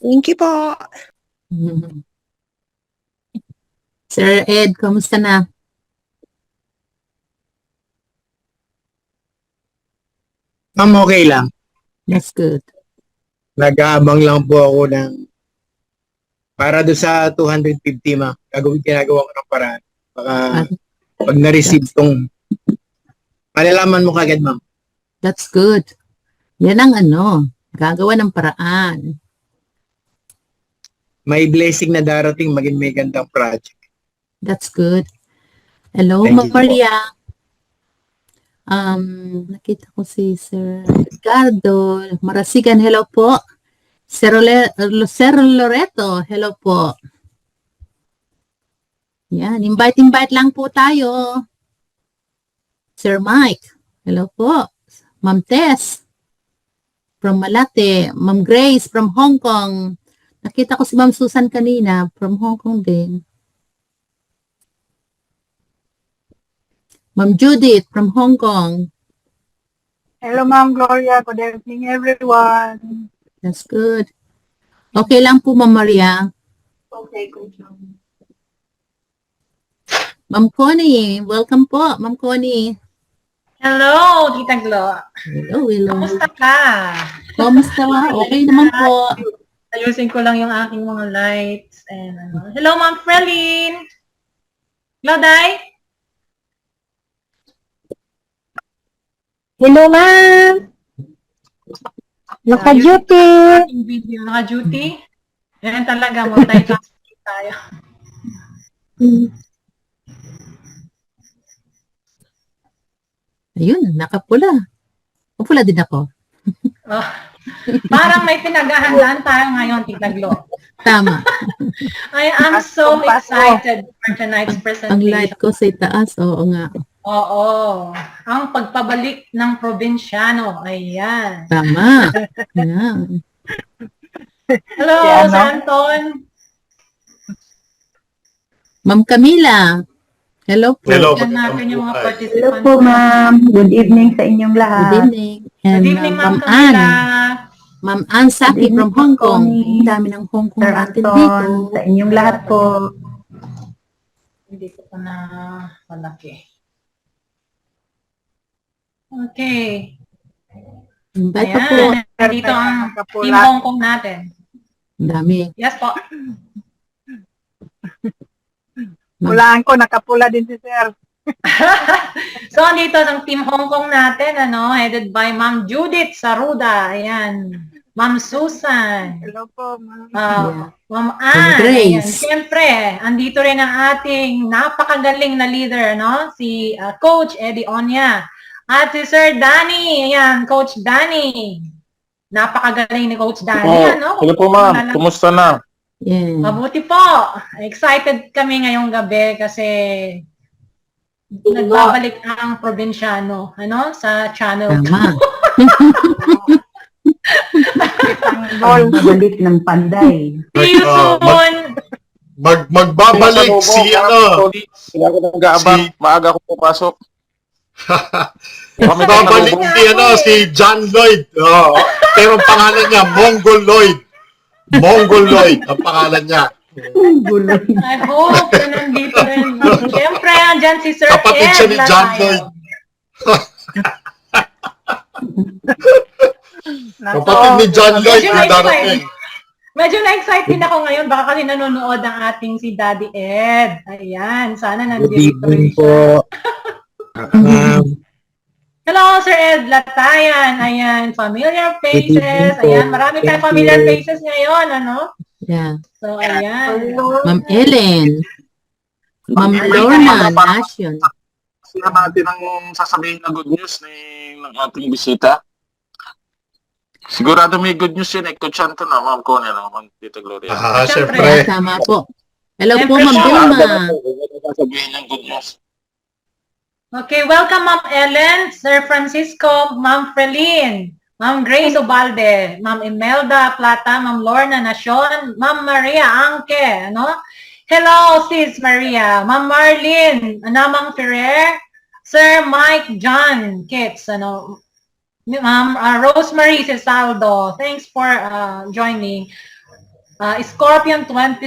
Thank you po. Mhm. Sir Ed, kamusta na? Ma'am, okay lang. That's good. Nag-aabang lang po ako para do sa 250, ma'am. Ginagawa ko ng paraan. Baka Ah, pag na-receive tong, malalaman mo kagad, ma'am. That's good. Yan ang gagawa ng paraan. May blessing na darating, maging may gandang project. That's good. Hello, Thank you po. Maria. Nakita ko si Sir Ricardo Marasigan. Hello po. Sir Loreto. Hello po. Yan, invite lang po tayo. Sir Mike. Hello po. Ma'am Tess from Malate. Ma'am Grace from Hong Kong. Nakita ko si Ma'am Susan kanina from Hong Kong din. Ma'am Judith from Hong Kong. Hello, Ma'am Gloria. Good evening, everyone. That's good. Okay lang po, Ma'am Maria. Okay, good job. Ma'am Connie, welcome po, Ma'am Connie. Hello, Tita Glo. Hello. Kamusta ka? Kamusta ka? Okay naman po. Ayusin ko lang yung aking mga lights. And, hello, Ma'am Frelin. Gloday? Hello, Ma'am. Naka-duty. Aking video, naka-duty. Yan talaga, multitasking tayo. Ayun, nakapula. Kapula din ako. Oh, parang may pinaghahandaan tayo ngayon, Tita Glo. Tama. I am so excited for tonight's Ang presentation. light ko sa itaas. Oo nga. Oo. Ang pagpabalik ng probinsyano. Ayan. Tama. Ayan. Hello, Yeah, no? Sir Anton. Ma'am Camila. Hello po. Hello. Yan natin yung mga Hello participants. po, Ma'am. Good evening sa inyong Good lahat. evening. And Good evening, Ma'am Ma'am Ann. Camila. Ma'am Ann Saki Good from evening, Hong Kong. Connie. Ang dami ng Hong Kong Sir natin Anton, dito. sa inyong lahat po. Hindi ko pa na malaki. Okay. Invite pa po. Ayan. Dito ang Team Hong Kong natin. Ang dami. Yes po. Pulaan ko, nakapula din si Sir. So, andito ang Team Hong Kong natin, headed by Ma'am Judith Saruda. Ayan. Ma'am Susan. Hello po, Ma'am. Ma'am Ma'am Ann. Grace. Ayan. Siyempre, andito rin ang ating napakagaling na leader, si Coach Eddie Onya. At si Sir Danny. Ayan, Coach Danny. Napakagaling ni Coach Danny, Hello po, ma'am. Kumusta na? Yeah. Mabuti po. Excited kami ngayong gabi kasi nagbabalik ang probinsyano, sa channel. Tama. Ball, balik ng panday. See you soon. Magbabalik si Hindi ako nag-aabang. Maaga ako pumasok. magbabalik si John Lloyd. Oh, pero ang pangalan niya Mongol Lloyd. Mongol Lloyd ang pangalan niya. Guloy. I hope na nandito rin. Siyempre, andyan si Sir Kapatid siya Ed ni John Lloyd. Kapatid ni John Lloyd na darating. Medyo na-excite din ako ngayon. Baka kasi nanonood ang ating si Daddy Ed. Ayan, sana Good nandito rin evening siya. po. Hello, Sir Ed Latayan. Ayan, familiar faces. evening po. Ayan, marami tayong Thank familiar you. faces ngayon, Yeah. So, ayan. Ma'am Ellen. Ma'am Lorna Nation. Sino natin ang sasabihin na good news ng ating bisita? Sigurado may good news yun. Coach Anton na, Ma'am Connie, Ma'am Tita Gloria. Siyempre. Tama po. Hello po, Siyempre Ma'am po. Vilma. Sasabihin ng good news. Okay, welcome Ma'am Ellen, Sir Francisco, Ma'am Frelin, Ma'am Grace Obalde, Ma'am Imelda Plata, Ma'am Lorna Nacion, Ma'am Maria Angke, Hello, Sis Maria, Ma'am Marlene, Anamang Ferrer, Sir Mike John Kitts, Ma'am Rosemary Cesaldo, thanks for joining. Scorpion 26.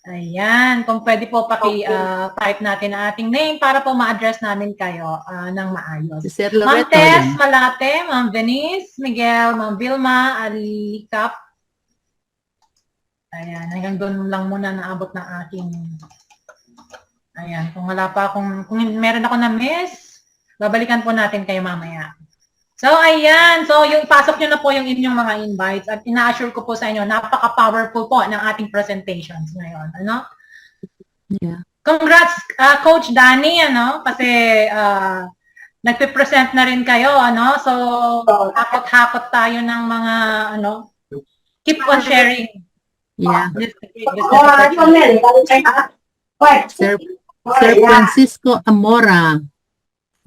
Ayan, kung pwede po paki-type natin ang ating name para po ma-address namin kayo ng maayos. Si Sir Ma'am Loreto. Tess yan. Malate, Ma'am Venice, Miguel, Ma'am Vilma, Alikap. Ayan, hanggang doon lang muna naabot ng aking. Ayan, kung wala pa akong, kung meron ako na miss, babalikan po natin kayo mamaya. So, ayan. So, yung pasok nyo na po yung inyong mga invites at ina-assure ko po sa inyo, napaka-powerful po ng ating presentations ngayon. Ano? Yeah. Congrats, Coach Danny, ano? Kasi nagpe-present na rin kayo, ano? So, hakot-hakot tayo ng mga, ano? Keep on sharing. Yeah. This opportunity. Sir Francisco Amora.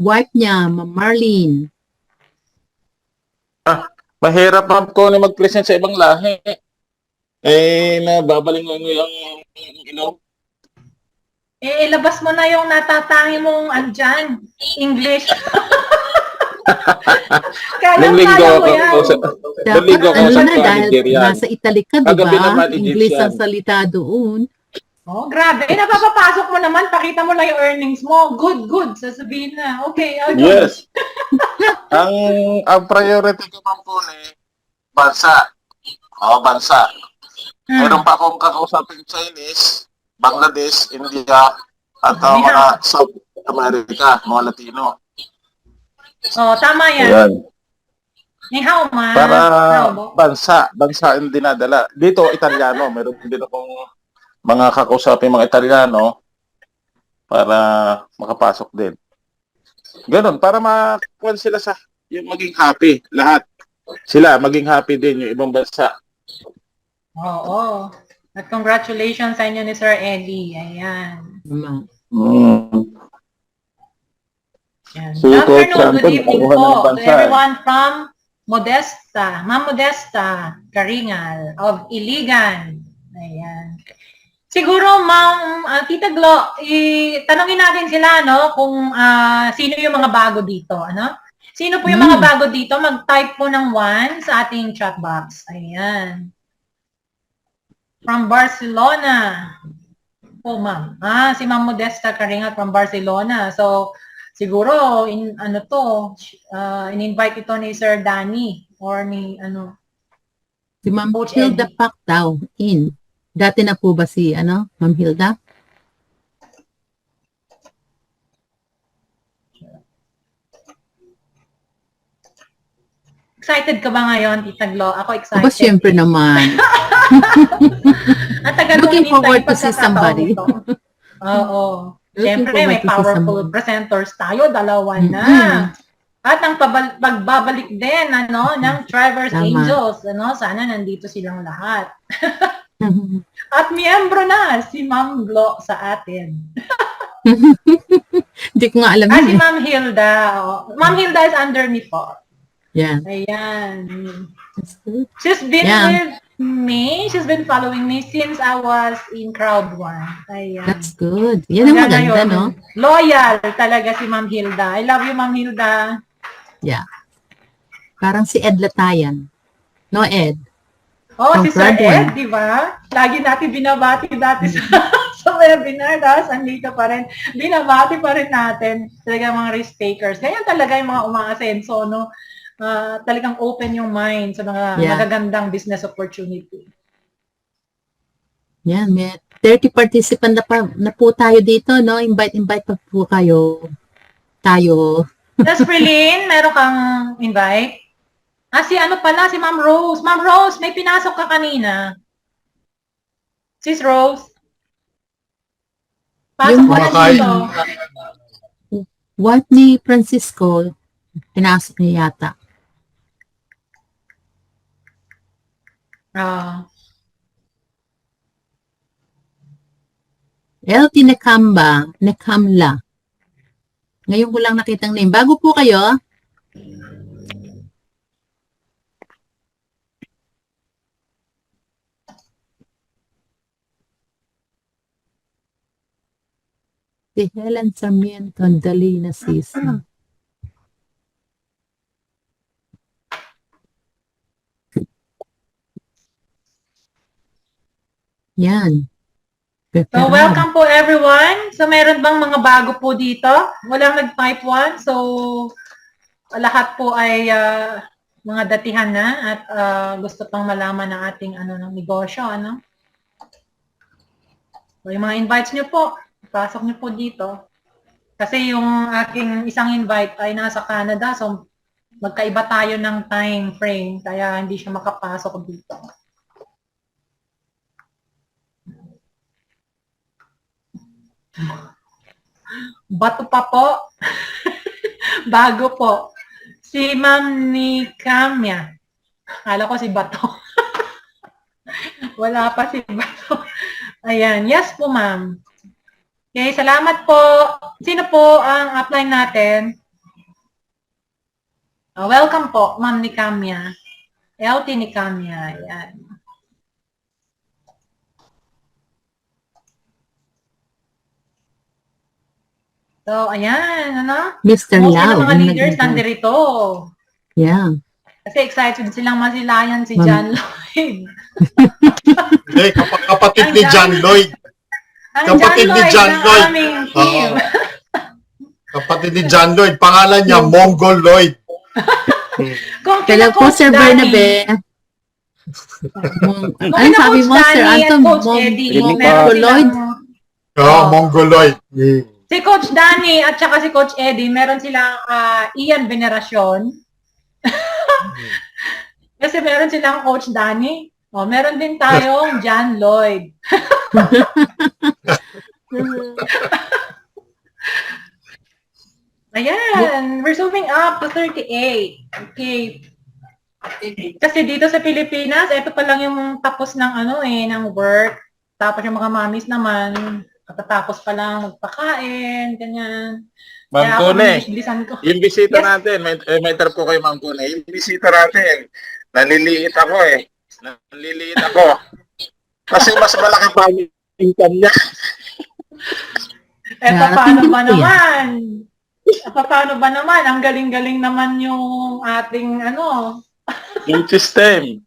Wife niya, Ma'am Marlene. Mahirap ma'am ko na mag-present sa ibang lahi. Nababaling mo yung Ilabas mo na yung natatangi mong andyan. English. Nung linggo Kaya ako, mo yan. Dapat Naligo ako ano sa na dahil Nigerian. nasa Italy ka, di Kagabi ba? naman, English Egyptian. ang salita doon. Oh, grabe. Napapapasok mo naman. Pakita mo lang yung earnings mo. Good, good. Sasabihin na. Okay, I'll do it. Yes. ang priority ko ma'am po bansa. Bansa. Meron pa akong kakausapin Chinese, Bangladesh, India, at mga South America, mga Latino. Oh, tama yan. Ayan. Ni hao ma. Para Hao mo. bansa yung dinadala. Dito, Italiano. Meron din akong mga kakausapin mga Italiano para makapasok din. Ganon, para makuha sila sa yung maging happy, lahat. Sila, maging happy din yung ibang bansa. Oo. At congratulations sa inyo ni Sir Eddie. Ayan. Tama. Ayan. Si Good Coach afternoon, good Anton, evening nakuha na ng po to bansa. everyone from Modesta, Ma'am Modesta Karingal of Iligan. Ayan. Siguro, Ma'am Tita Glo, tanongin natin sila, no, kung sino yung mga bago dito, ano? Sino po yung mga bago dito? Mag-type po ng 1 sa ating chat box. Ayan. From Barcelona. Po, Ma'am. Si Ma'am Modesta Karingal from Barcelona. So, siguro, in-invite ito ni Sir Danny or ni, Si Ma'am Coach Hilda Eddie. Pactao in. Dati na po ba si, Ma'am Hilda? Excited ka ba ngayon, Tita Glo? Ako excited. Aba, syempre naman. At tagal Looking kong forward hinintay to see pagkakataon somebody. nito. Oo. Looking Syempre, forward may to see powerful someone. presenters tayo, dalawa na. Mhm. At ang pagbabalik din, ng Traverse Tama. Angels, sana nandito silang lahat. At miyembro na si Ma'am Glo sa atin. Hindi ko nga alam Si yun eh. Ma'am Hilda. Ma'am Hilda is under me po. Yan. Ayan. That's good. She's been Yeah. with me. She's been following me since I was in Crowd 1. Ayan. That's good. Yan ang Hanggang maganda, ngayon, no? Loyal talaga si Ma'am Hilda. I love you, Ma'am Hilda. Yeah. Parang si Ed Latayan. No, Ed? Oh, From si Sir Crowd Ed, 1. di ba? Lagi natin binabati dati sa webinar, tapos andito pa rin. Binabati pa rin natin talaga mga risk takers. Ganyan talaga yung mga umaasenso, no? Talagang open yung mind sa mga Yeah. magagandang business opportunity. Yan, may 30 participant na po tayo dito, no? Invite pa po kayo. Tayo. Tapos, Prilin, meron kang invite? Si Ma'am Rose. Ma'am Rose, may pinasok ka kanina. Sis Rose. Pasok Yung ka na kumakain. dito. Wife ni Francisco, pinasok niya yata. LT Nekamla. Ngayon ko lang nakitang name. Bago po kayo, si Helen Sarmiento, Dalina Sisa. Yan. So, Prepare. welcome po everyone. So, meron bang mga bago po dito? Walang nag-type 1. So, lahat po ay mga datihan na at gusto pang malaman ng ating ng negosyo. So, yung mga invites nyo po, pasok nyo po dito. Kasi yung aking isang invite ay nasa Canada. So, magkaiba tayo ng time frame. Kaya hindi siya makapasok dito. Bato pa po. Bago po. Si Ma'am ni Kamya. Kala ko si Bato. Wala pa si Bato. Ayan. Yes po, ma'am. Okay, salamat po. Sino po ang upline natin? Welcome po, Ma'am ni Kamya. LT ni Kamya. Ayan. So, ayan, Mr. Most Lau. ng mga yung leaders nag-invite. nandirito. Yeah. Kasi excited silang masilayan si Ma'am. John Lloyd. Hindi, kapatid ni John Lloyd. Ang Kapatid ni John ng Lloyd. aming team. Kapatid ni John Lloyd. Pangalan niya, Mongol Lloyd. Kung Hello po, kina-coach Sir Danny, Bernabe. kung Ano sabi kina-coach mo, Sir Danny at Anton? Coach Eddie, Mong- meron Mongoloid? silang, Oo, Mongoloid. si Coach Danny at saka si Coach Eddie, meron silang Ian Veneracion. Kasi meron silang Coach Danny. O, meron din tayong John Lloyd. Ayan, we're zooming up to 38. Okay. Kasi dito sa Pilipinas, ito pa lang yung tapos ng ng work. Tapos yung mga mamis naman, katatapos pa lang magpakain, ganyan. Ma'am Kaya ako Kone, bilis-bilisan ko. yung bisita Yes. natin, may interview ko kay Ma'am Kone. Yung bisita natin, naliliit ako eh. Naliliit ako. Kasi mas malaki pa yung income niya. Paano ba Darating din po yan. naman? Paano ba naman? Ang galing-galing naman yung ating Yung system.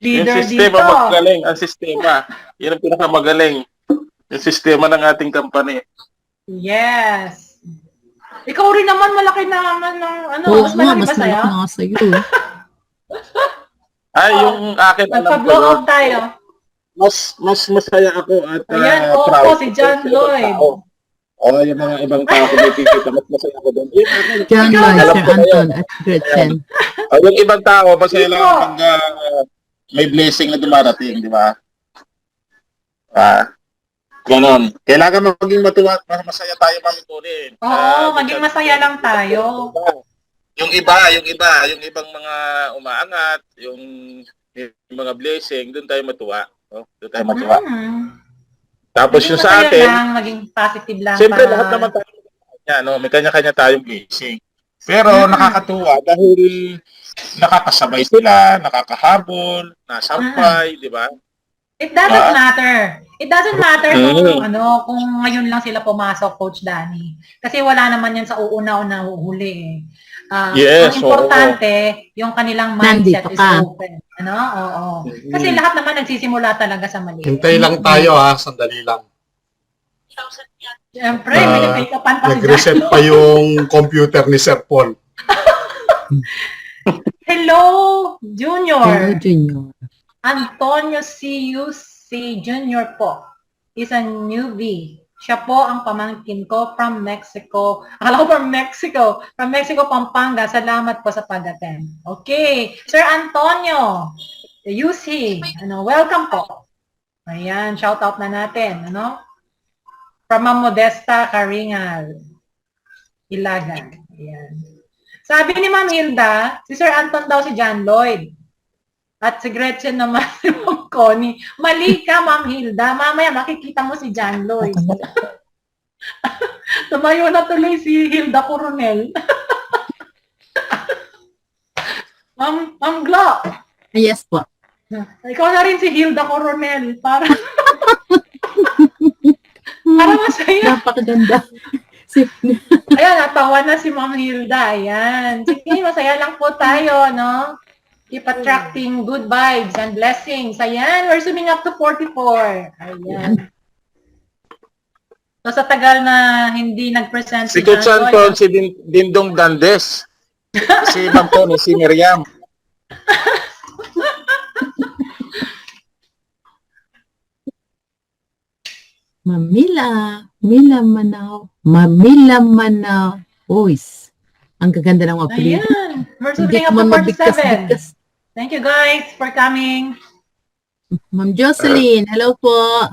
Yung leader sistema dito. magaling. Ang sistema. Yan ang pinakamagaling. Yung sistema ng ating company. Yes. Ikaw rin naman, malaki na naman ng Oo mas nga, malaki mas ba sa'yo? malaki nga sa'yo. Ay, yung akin, alam ko Nagpa-blow yun. out tayo. Mas masaya ako at Ayan, proud. oo, si John Lloyd. Oo, yung mga ibang tao ko nakikita, mas masaya ako doon. Yung akin, John Lloyd, alam Sir ko na Anton, yan. at Gretchen. Yung ibang tao, masaya lang Ito. pag may blessing na dumarating, di ba? Ganon. Kailangan maging matuwa at masaya tayo, Ma'am Tony. Oo, maging masaya lang tayo. Yung ibang mga umaangat, yung mga blessing, doon tayo matuwa. No? Doon tayo matuwa. Tapos Maging yung sa masaya atin, lang, maging positive lang. siyempre para- lahat naman tayo may kanya-kanya tayong blessing. Pero nakakatuwa dahil nakakasabay sila, nakakahabol, nasampay, di ba? It doesn't matter. It doesn't matter kung Mm. kung ngayon lang sila pumasok, Coach Danny. Kasi wala naman yan sa uuna-una huhuli eh. Yes, ang importante, yung kanilang mindset Nandito is ka. open. Oo. Kasi lahat naman nagsisimula talaga sa mali. Hintay lang tayo sandali lang. Siyempre, may nag-make-upan pa si Nag-reset John. pa yung computer ni Sir Paul. Hello, Hello, Junior. Junior. Antonio C. Junior po is a newbie. Siya po ang pamangkin ko from Mexico. Akala ko from Mexico. From Mexico, Pampanga. Salamat po sa pag-attend. Okay. Sir Antonio, the UC, welcome po. Ayan, shout out na natin. From Ma'am Modesta Caringal. Ilagan. Ayan. Sabi ni Ma'am Hilda, si Sir Anton daw si John Lloyd. At si Gretchen naman si Ma'am Connie. Mali ka, Ma'am Hilda. Mamaya makikita mo si John Lloyd. Tumayo na tuloy si Hilda Coronel. Ma'am Glo. Yes po. Ikaw na rin si Hilda Coronel. Para masaya. Napakaganda. Si, Ayan, natawa na si Ma'am Hilda. Ayan. Sige, masaya lang po tayo, no? Keep attracting good vibes and blessings. Ayan, we're zooming up to 44. Ayan. So sa tagal na hindi nag-present Si John Kutsan Lloyd, po, si Dindong Dandes. Si Ma'am Tony, si Miriam. Mamila Manaw. Boys, ang gaganda ng apelido. ayan, we're Hindi zooming ko up man to 47. mabigkas-bigkas. Thank you guys for coming. Ma'am Jocelyn, hello po.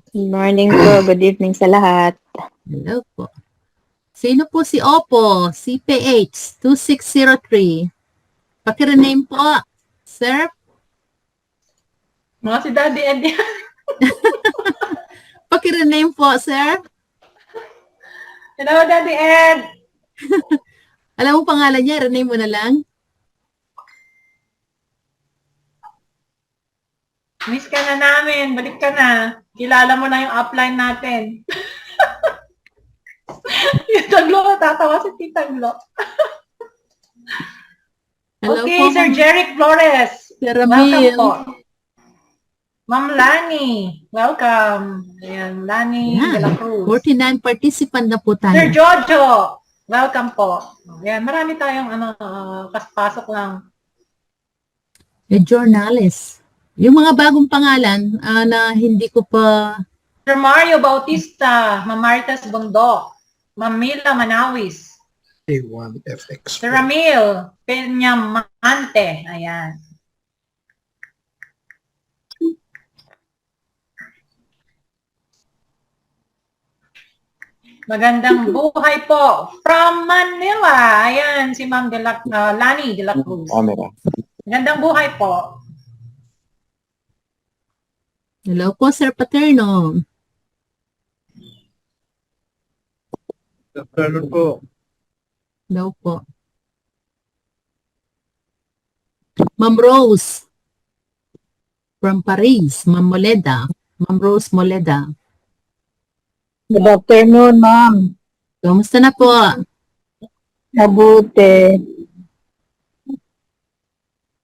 Good morning po. Good evening sa lahat. Hello po. Sino po si Oppo, CPH 2603? Pakirename po, sir. Mga si Daddy Eddie. Pakirename po, sir. Hello, Daddy Ed. Alam mo pangalan niya, rename mo na lang. Miss ka na namin. Balik ka na. Kilala mo na yung upline natin. Tita Glo, tatawa si Tita Glo. Hello Okay, po, Sir Ma'am Jeric Flores. Sir Welcome Ramil. po. Ma'am Lani, welcome. Ayan, Lani de la Cruz. 49 participant na po tayo. Sir Jojo, welcome po. Ayan, marami tayong pasok lang. Journalist. Yung mga bagong pangalan na hindi ko pa... Sir Mario Bautista, Ma'am Maritas Bundok, Ma'am Mila Manawis, A1FX. Sir Ramil Peñamante, ayan. Magandang buhay po from Manila. Ayan, si Ma'am Lani de la Cruz. Magandang buhay po. Hello po, Sir Paterno. Ano po? Hello po. Ma'am Rose from Paris, Ma'am Moleda. Ma'am Rose Moleda. Good afternoon, ma'am. Kamusta na po? Mabuti.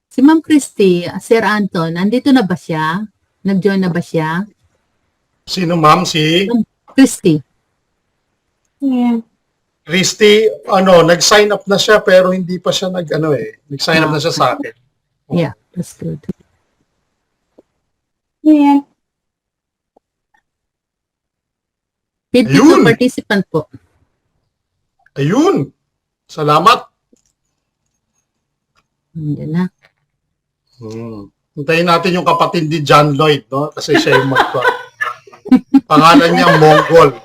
Si Ma'am Christy, Sir Anton, nandito na ba siya? Nag-join na ba siya? Sino ma'am? Si Christy. Christy, nag-sign up na siya pero hindi pa siya nag-sign up na siya sa akin. Yeah, that's good. Yeah. 52 Ayun. participant po. Ayun. Salamat. Yan na. Hintayin natin yung kapatid ni John Lloyd, no? Kasi siya yung pangalan niya Mongol.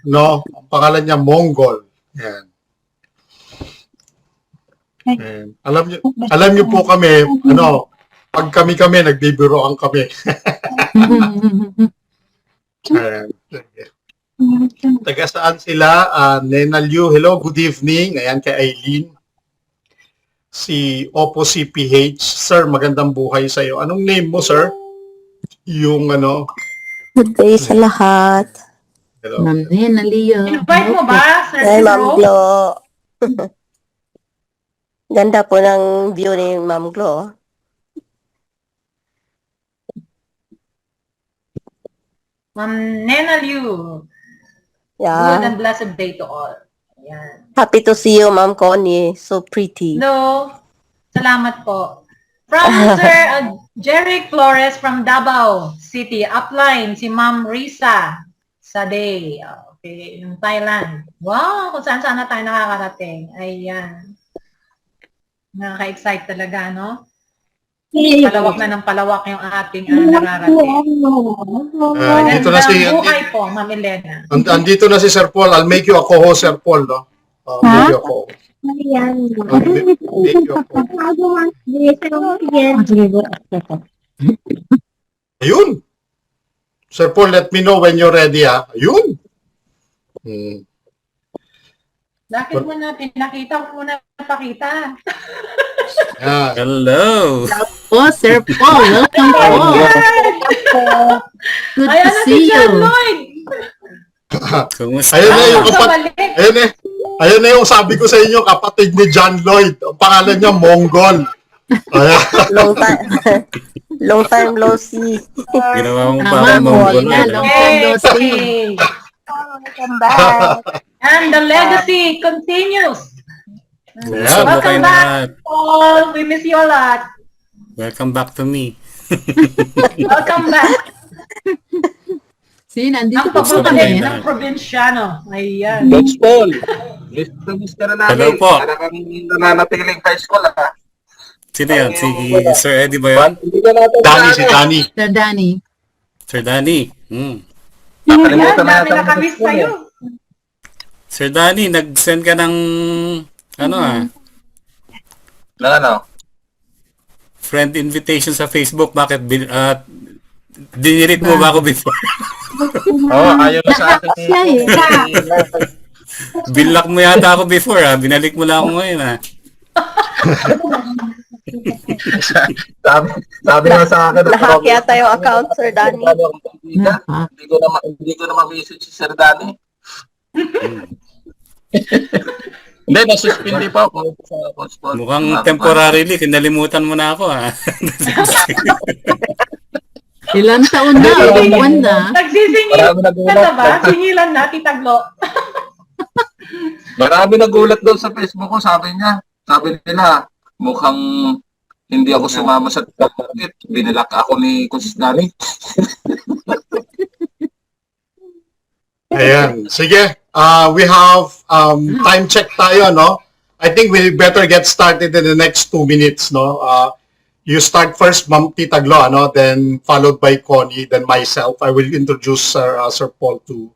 No? Ang pangalan niya Mongol. Yan. Yan. Alam niyo po kami, pag kami nagbibiroan kami. Ayan. Taga saan sila? Nena Liu, hello, good evening. Ayan, kay Aileen. Si Oppo CPH. Sir, magandang buhay sa iyo. Anong name mo, sir? Yung Good day sa lahat. hello. Ma'am Nena Leo. Invite mo ba, Sir Ay, Ma'am Rose? Glo. Ganda po ng view ni Ma'am Glo. Ma'am Nena Liu. Good Yeah. and blessed day to all. Ayan. Happy to see you, Ma'am Connie. So pretty. Hello. Salamat po. From Sir Jeric Flores from Davao City. Upline, si Ma'am Risa Sade. Okay, in Thailand. Wow, kung saan-saan na tayo nakakarating. Ayan. Nakaka-excite talaga, no? Palawak na ng palawak yung ating nararating. Dito na si Buhay po, Ma'am Elena. andito na si Sir Paul. I'll make you a co-host, Sir Paul, no? Make you a co-host. Make you a co-host. Ayun. Sir Paul, let me know when you're ready, ha? Ayun. Bakit mo na pinakita ko na pakita? Yan. Hello. Oh, Sir Paul, welcome po. Good Ayan to na si see John you. Lloyd! Kumusta? Ayun na yung Balik. Ayun eh. Ayun na yung sabi ko sa inyo, kapatid ni John Lloyd. Ang pangalan niya, Mongol. Ayan. Long time, long time no see. Ginawa mo Tama, parang Mongol. Paulina, long time no see. Welcome back. And the legacy continues. Kumusta po kayo Welcome back, lahat? Paul. We miss you a lot. Welcome back to me. Welcome back. See, nandito Ang po po paborito kami. ng probinsyano. Ayan. Coach Paul, mister na Hello namin. po. Para kang nananatiling high school, ha? Sino yan? Si Sir Eddie ba yun? Hindi ka natin Danny, si Danny. Sir Danny. Sir Danny. Ayan, Nakalimutan na dami yata nakamiss sa'yo. Sir Danny, nag-send ka ng ano? friend invitation sa Facebook. Bakit? Dinirit mo ba ako before? Oo, ayaw na sa akin. Siya eh. Binlock mo yata ako before ha. Binalik mo lang ako ngayon ha. Sabi nga sa akin, Nahack yata yung account, Sir Danny. Hindi ko na ma-message si Sir Danny. Hindi, nasuspindi pa ako sa Coach Paul. Mukhang temporarily, kinalimutan mo na ako ha. Ilang taon na, ilang buwan na. Nagsisingil Marami ka nagulat. na ba? Singilan na, titaglo. Marami nagulat doon sa Facebook ko, sabi nila, mukhang hindi ako sumama sa market. Binilak ako ni Coach Danny. Ayan. Sige. We have time check tayo, no? I think we better get started in the next 2 minutes, no? You start first, Ma'am Tita Glo, ano? Then followed by Connie, then myself. I will introduce Sir Paul to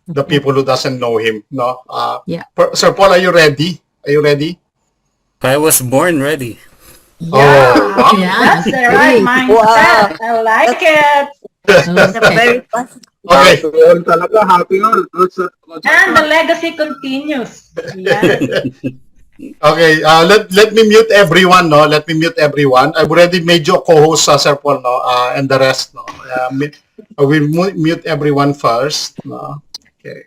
the people who doesn't know him, no? Yeah. Sir Paul, are you ready? Are you ready? I was born ready. Oh, wow. Yeah, That's the right great. mindset. I like it. Okay. Very fast. Okay. Happy all talaga, happy all. Coach And the legacy continues. Yan. Okay, let me mute everyone, no? Let me mute everyone. I've already made you co-host, Sir Paul, no? And the rest, no? I will mute everyone first, no? Okay.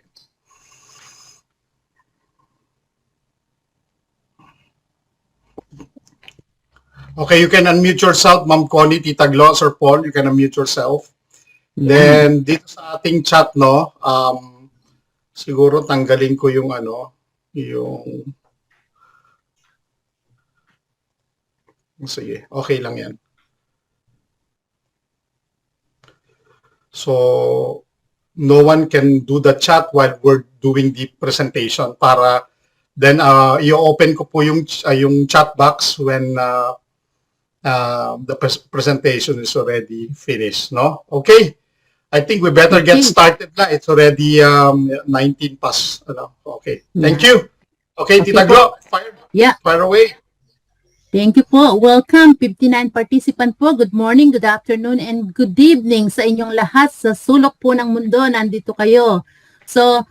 Okay, you can unmute yourself, Ma'am Connie, Tita Glo, Sir Paul, you can unmute yourself. Then, dito sa ating chat, no? Siguro tanggalin ko yung yung... Sige, okay lang yan. So, no one can do the chat while we're doing the presentation para then i-open ko po yung chat box when the presentation is already finished, no? Okay. I think we better get started na. It's already 19 past. Okay. Thank you. Okay, Tita Glo, fire away. Thank you po. Welcome, 59 participant po. Good morning, good afternoon, and good evening sa inyong lahat sa sulok po ng mundo. Nandito kayo. So,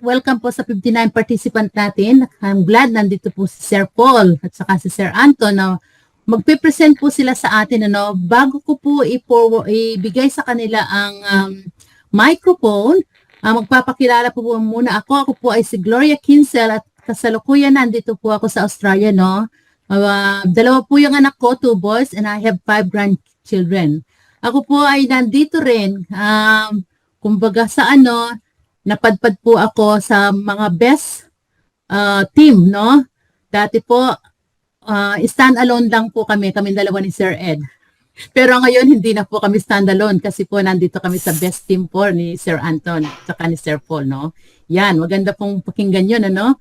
welcome po sa 59 participant natin. I'm glad nandito po si Sir Paul at saka si Sir Anton na magpe-present po sila sa atin. Bago ko po ibigay sa kanila ang microphone, magpapakilala po muna ako. Ako po ay si Gloria Kinsel at kasalukuyan nandito po ako sa Australia, no? Dalawa po yung anak ko, 2 boys, and I have 5 grandchildren. Ako po ay nandito rin, kumbaga sa napadpad po ako sa mga best team, no? Dati po, stand-alone lang po kami dalawa ni Sir Ed. Pero ngayon, hindi na po kami stand-alone kasi po nandito kami sa best team po ni Sir Anton at ni Sir Paul, no? Yan, maganda pong pakinggan yun, ano?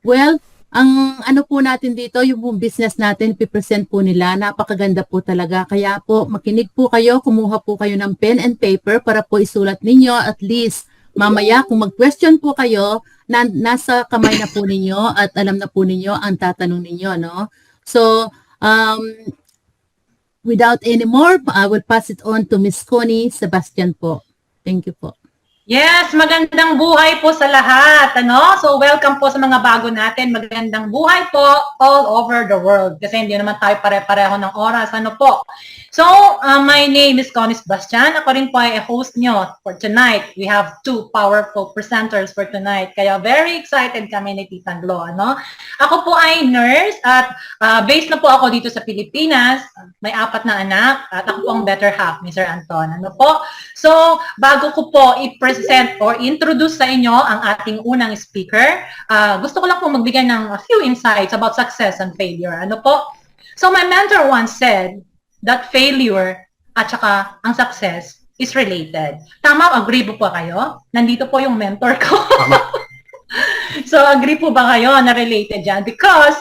Well, ang po natin dito, yung business natin, pipresent po nila, napakaganda po talaga. Kaya po, makinig po kayo, kumuha po kayo ng pen and paper para po isulat ninyo. At least, mamaya, kung mag-question po kayo, nasa kamay na po ninyo at alam na po ninyo ang tatanong ninyo, no? So, without any more, I will pass it on to Miss Connie Sebastian po. Thank you po. Yes, magandang buhay po sa lahat, ano? So, welcome po sa mga bago natin. Magandang buhay po all over the world. Kasi hindi naman tayo pare-pareho ng oras, ano po? So, my name is Connie Sebastian. Ako rin po ay host nyo for tonight. We have 2 powerful presenters for tonight. Kaya very excited kami ni Tita Glo, ano? Ako po ay nurse at based na po ako dito sa Pilipinas. May 4 na anak at ako po ang better half ni Sir Anton, ano po? So, bago ko po i-present or introduce sa inyo ang ating unang speaker, gusto ko lang po magbigay ng a few insights about success and failure. Ano po? So, my mentor once said that failure at saka ang success is related. Tama? Agree po ba kayo? Nandito po yung mentor ko. So, agree po ba kayo na related yan? Because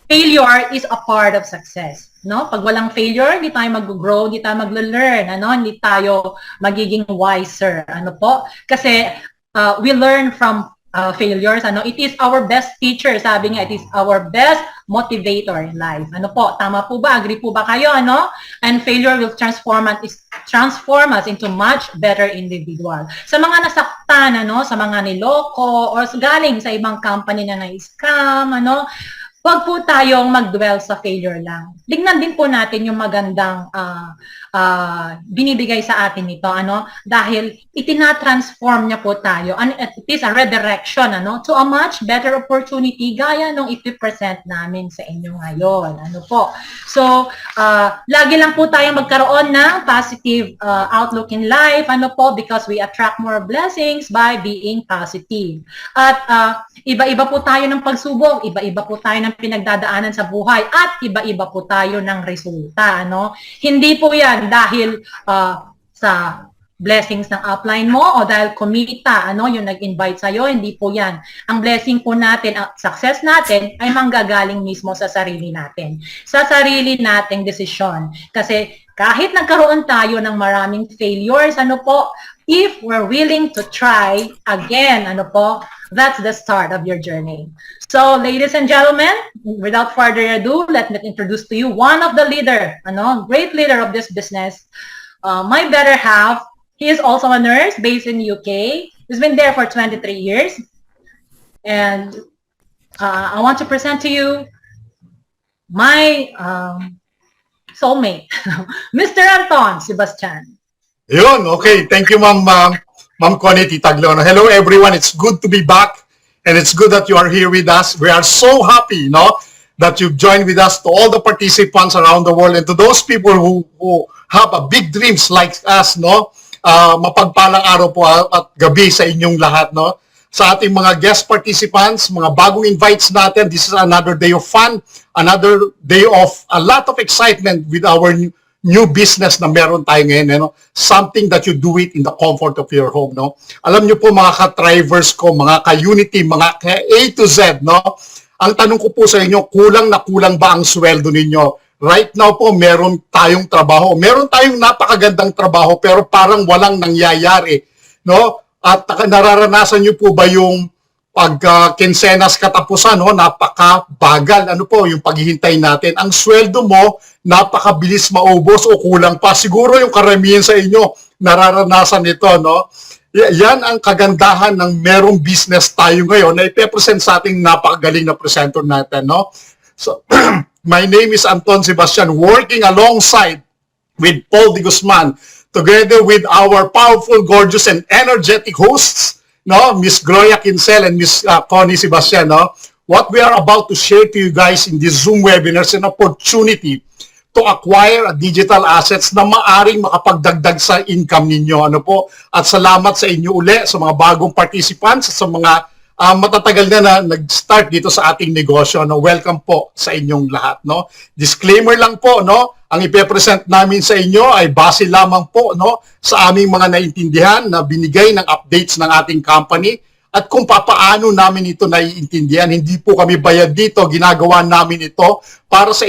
failure is a part of success. No? Pag walang failure, hindi tayo mag-grow, hindi tayo mag-learn, ano? Hindi tayo magiging wiser. Ano po? Kasi we learn from failures. Ano? It is our best teacher. Sabi nga, it is our best motivator in life. Ano po? Tama po ba? Agree po ba kayo? Ano? And failure will transform us into much better individual. Sa mga nasaktan, ano? Sa mga niloko, or galing sa ibang company na na-scam, ano? Huwag po tayong mag-dwell sa failure lang. Tignan din po natin yung magandang binibigay sa atin nito, ano? Dahil itinatransform niya po tayo. And it is a redirection, ano? To a much better opportunity gaya nung ipipresent namin sa inyo ngayon. Ano po? So, lagi lang po tayong magkaroon ng positive outlook in life, ano po? Because we attract more blessings by being positive. At iba-iba po tayo ng pagsubok, iba-iba po tayo ng pinagdadaanan sa buhay, at iba-iba po tayo ng resulta, ano? Hindi po yan dahil sa blessings ng upline mo o dahil kumita, ano, yung nag-invite sa'yo, hindi po yan. Ang blessing po natin, ang success natin ay manggagaling mismo sa sarili natin. Sa sarili nating desisyon. Kasi kahit nagkaroon tayo ng maraming failures, ano po, if we're willing to try again, ano po, that's the start of your journey. So, ladies and gentlemen, without further ado, let me introduce to you one of the leader, ano, great leader of this business, my better half. He is also a nurse based in UK. He's been there for 23 years. And I want to present to you my soulmate, Mr. Anton Sebastian. Yun, okay. Thank you, Ma'am Connie, Tita Glo. Hello, everyone. It's good to be back. And it's good that you are here with us. We are so happy, no, that you've joined with us, to all the participants around the world, and to those people who have a big dreams like us, no. Mapagpalang araw po at gabi sa inyong lahat, no. Sa ating mga guest participants, mga bagong invites natin, this is another day of fun, another day of a lot of excitement with our new business na meron tayo ngayon, no? Something that you do it in the comfort of your home, no? Alam nyo po, mga ka-drivers ko, mga ka-unity, mga ka-A to Z, no? Ang tanong ko po sa inyo, kulang na kulang ba ang sweldo ninyo? Right now po, meron tayong trabaho. Meron tayong napakagandang trabaho, pero parang walang nangyayari, no? At nararanasan nyo po ba yung pag-kinsenas katapusan, no? Napakabagal, ano po, yung paghihintay natin. Ang sweldo mo, napakabilis maubos o kulang pa. Siguro yung karamihan sa inyo nararanasan ito, no? Yan ang kagandahan ng merong business tayo ngayon na ipepresent sa ating napakagaling na presenter natin, no? So, my name is Anton Sebastian, working alongside with Paul de Guzman, together with our powerful, gorgeous, and energetic hosts, no, Miss Gloria Kinsel and Miss Connie Sebastian, no? What we are about to share to you guys in this Zoom webinar is an opportunity to acquire digital assets na maaring makapagdagdag sa income ninyo. Ano po? At salamat sa inyo uli, sa mga bagong participants, sa mga matatagal na nag-start dito sa ating negosyo. No? Welcome po sa inyong lahat. No? Disclaimer lang po, no? Ang ipepresent namin sa inyo ay base lamang po, no, sa aming mga naintindihan na binigay ng updates ng ating company at kung papaano namin ito naiintindihan. Hindi po kami bayad dito, ginagawa namin ito para sa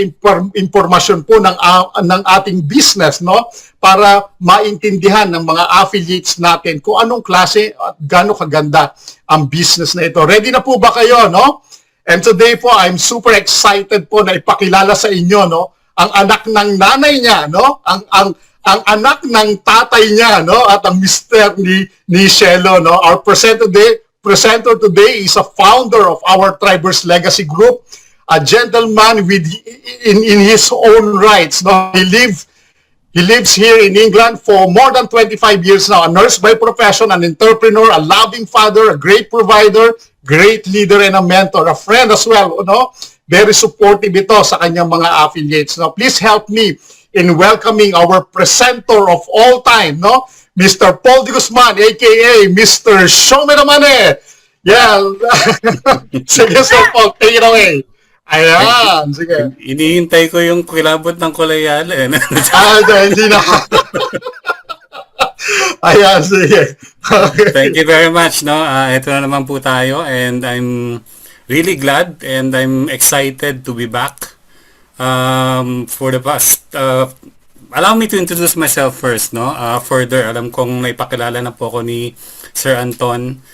impormasyon po ng ating business, no? Para maintindihan ng mga affiliates natin kung anong klase at gaano kaganda ang business na ito. Ready na po ba kayo, no? And today po, I'm super excited po na ipakilala sa inyo, no, ang anak ng nanay niya, no? ang anak ng tatay niya, no, at ang mister ni Shelo, no. Our presenter today is a founder of our Tribers Legacy Group, a gentleman with in his own rights, no. He lives here in England for more than 25 years now, a nurse by profession, an entrepreneur, a loving father, a great provider, great leader, and a mentor, a friend as well, no? Very supportive ito sa kanyang mga affiliates. No? Please help me in welcoming our presenter of all time, no? Mr. Paul de Guzman, aka Mr. Show Me the Money. Yeah. Sige, Sir Paul, take it away. Ayan, sige. Inihintay ko yung kilabot ng Kulayala. Hindi na. Ayan, sige. Okay. Thank you very much. No, ito na naman po tayo, and I'm really glad and I'm excited to be back. For the past, allow me to introduce myself first. No, further, alam kong naipakilala na po ako ni Sir Anton.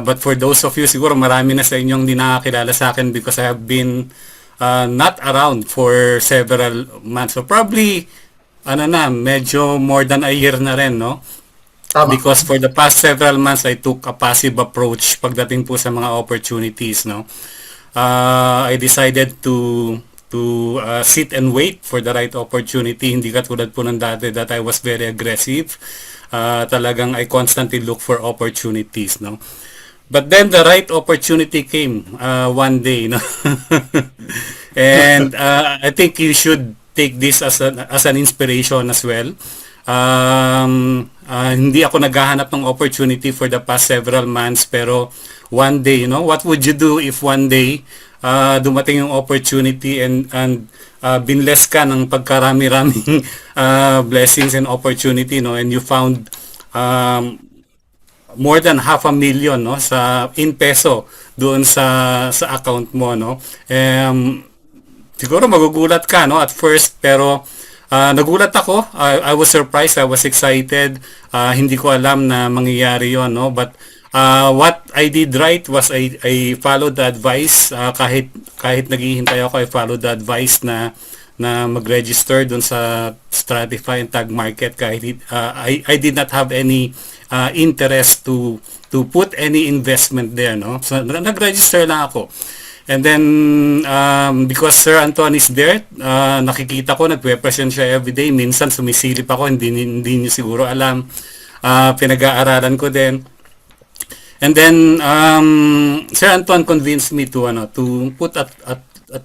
But for those of you, siguro marami na sa inyong di nakakilala sa akin because I have been not around for several months. So probably, medyo more than a year na rin, no? Tama. Because for the past several months, I took a passive approach pagdating po sa mga opportunities, no? I decided to sit and wait for the right opportunity. Hindi katulad po ng dati that I was very aggressive. Talagang I constantly look for opportunities, no? But then the right opportunity came one day, no? And I think you should take this as an inspiration as well. Hindi ako naghahanap ng opportunity for the past several months, pero one day, what would you do if one day dumating yung opportunity and binless ka ng pagkarami-raming blessings and opportunity, no, and you found more than 500,000, no, in peso doon sa account mo, no. Siguro magugulat ka, no, at first, pero nagulat ako. I was surprised, I was excited. Hindi ko alam na mangyayari yon, no, but what I did right was I followed the advice. Kahit naghihintay ako, I followed the advice na mag-register dun sa Stratify and Tag Market kahit I did not have any interest to put any investment there, no. So nag-register lang ako. And then because Sir Anton is there, nakikita ko nagpe-present siya every day. Minsan sumisilip ako, hindi niyo siguro alam. Pinag-aaralan ko din. And then Sir Anton convinced me to put at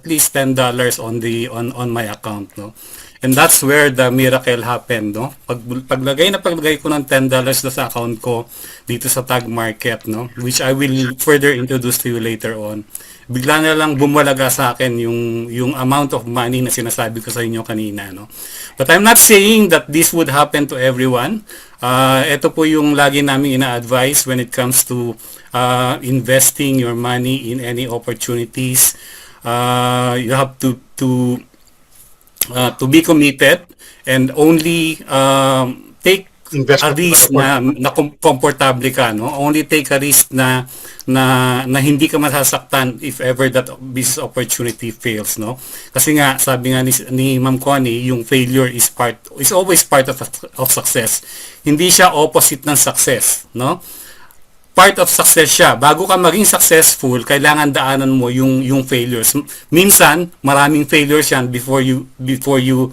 least $10 on my account, no. And that's where the miracle happened, no. Paglagay ko ng $10 sa account ko dito sa Tag Market, no, which I will further introduce to you later on. Bigla na lang bumalaga sa akin yung amount of money na sinasabi ko sa inyo kanina, no. But I'm not saying that this would happen to everyone. Ito po yung lagi namin ina-advise when it comes to investing your money in any opportunities. You have to be committed and only take a risk na komportable ka, no? Only take a risk na hindi ka masasaktan if ever that business opportunity fails, no? Kasi nga sabi nga ni Ma'am Connie, yung failure is always part of success. Hindi siya opposite ng success, no? Part of success siya. Bago ka maging successful, kailangan daanan mo yung failures. Minsan, maraming failures yan before you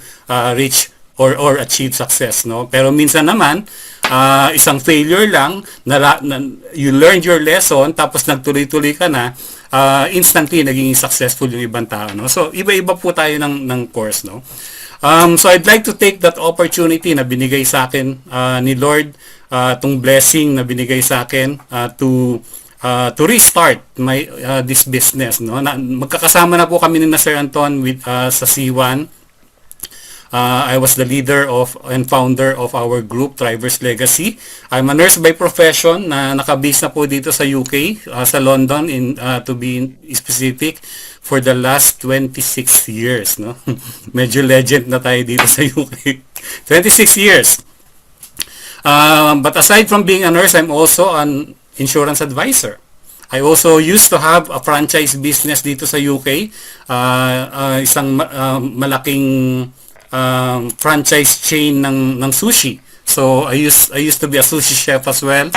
reach or achieve success, no. Pero minsan naman isang failure lang you learned your lesson, tapos nagtuloy-tuloy ka na, instantly naging successful yung ibang tao, no. So iba-iba po tayo ng course, no. So I'd like to take that opportunity na binigay sa akin ni Lord, tong blessing na binigay sa akin to restart my this business, no. Magkakasama na po kami ni Sir Anton with sa C1. I was the leader and founder of our group, Tribers Legacy. I'm a nurse by profession na nakabase na po dito sa UK, sa London, to be specific, for the last 26 years, no. Medyo legend na tayo dito sa UK. 26 years. But aside from being a nurse, I'm also an insurance advisor. I also used to have a franchise business dito sa UK, isang malaking franchise chain ng sushi. So I used to be a sushi chef as well.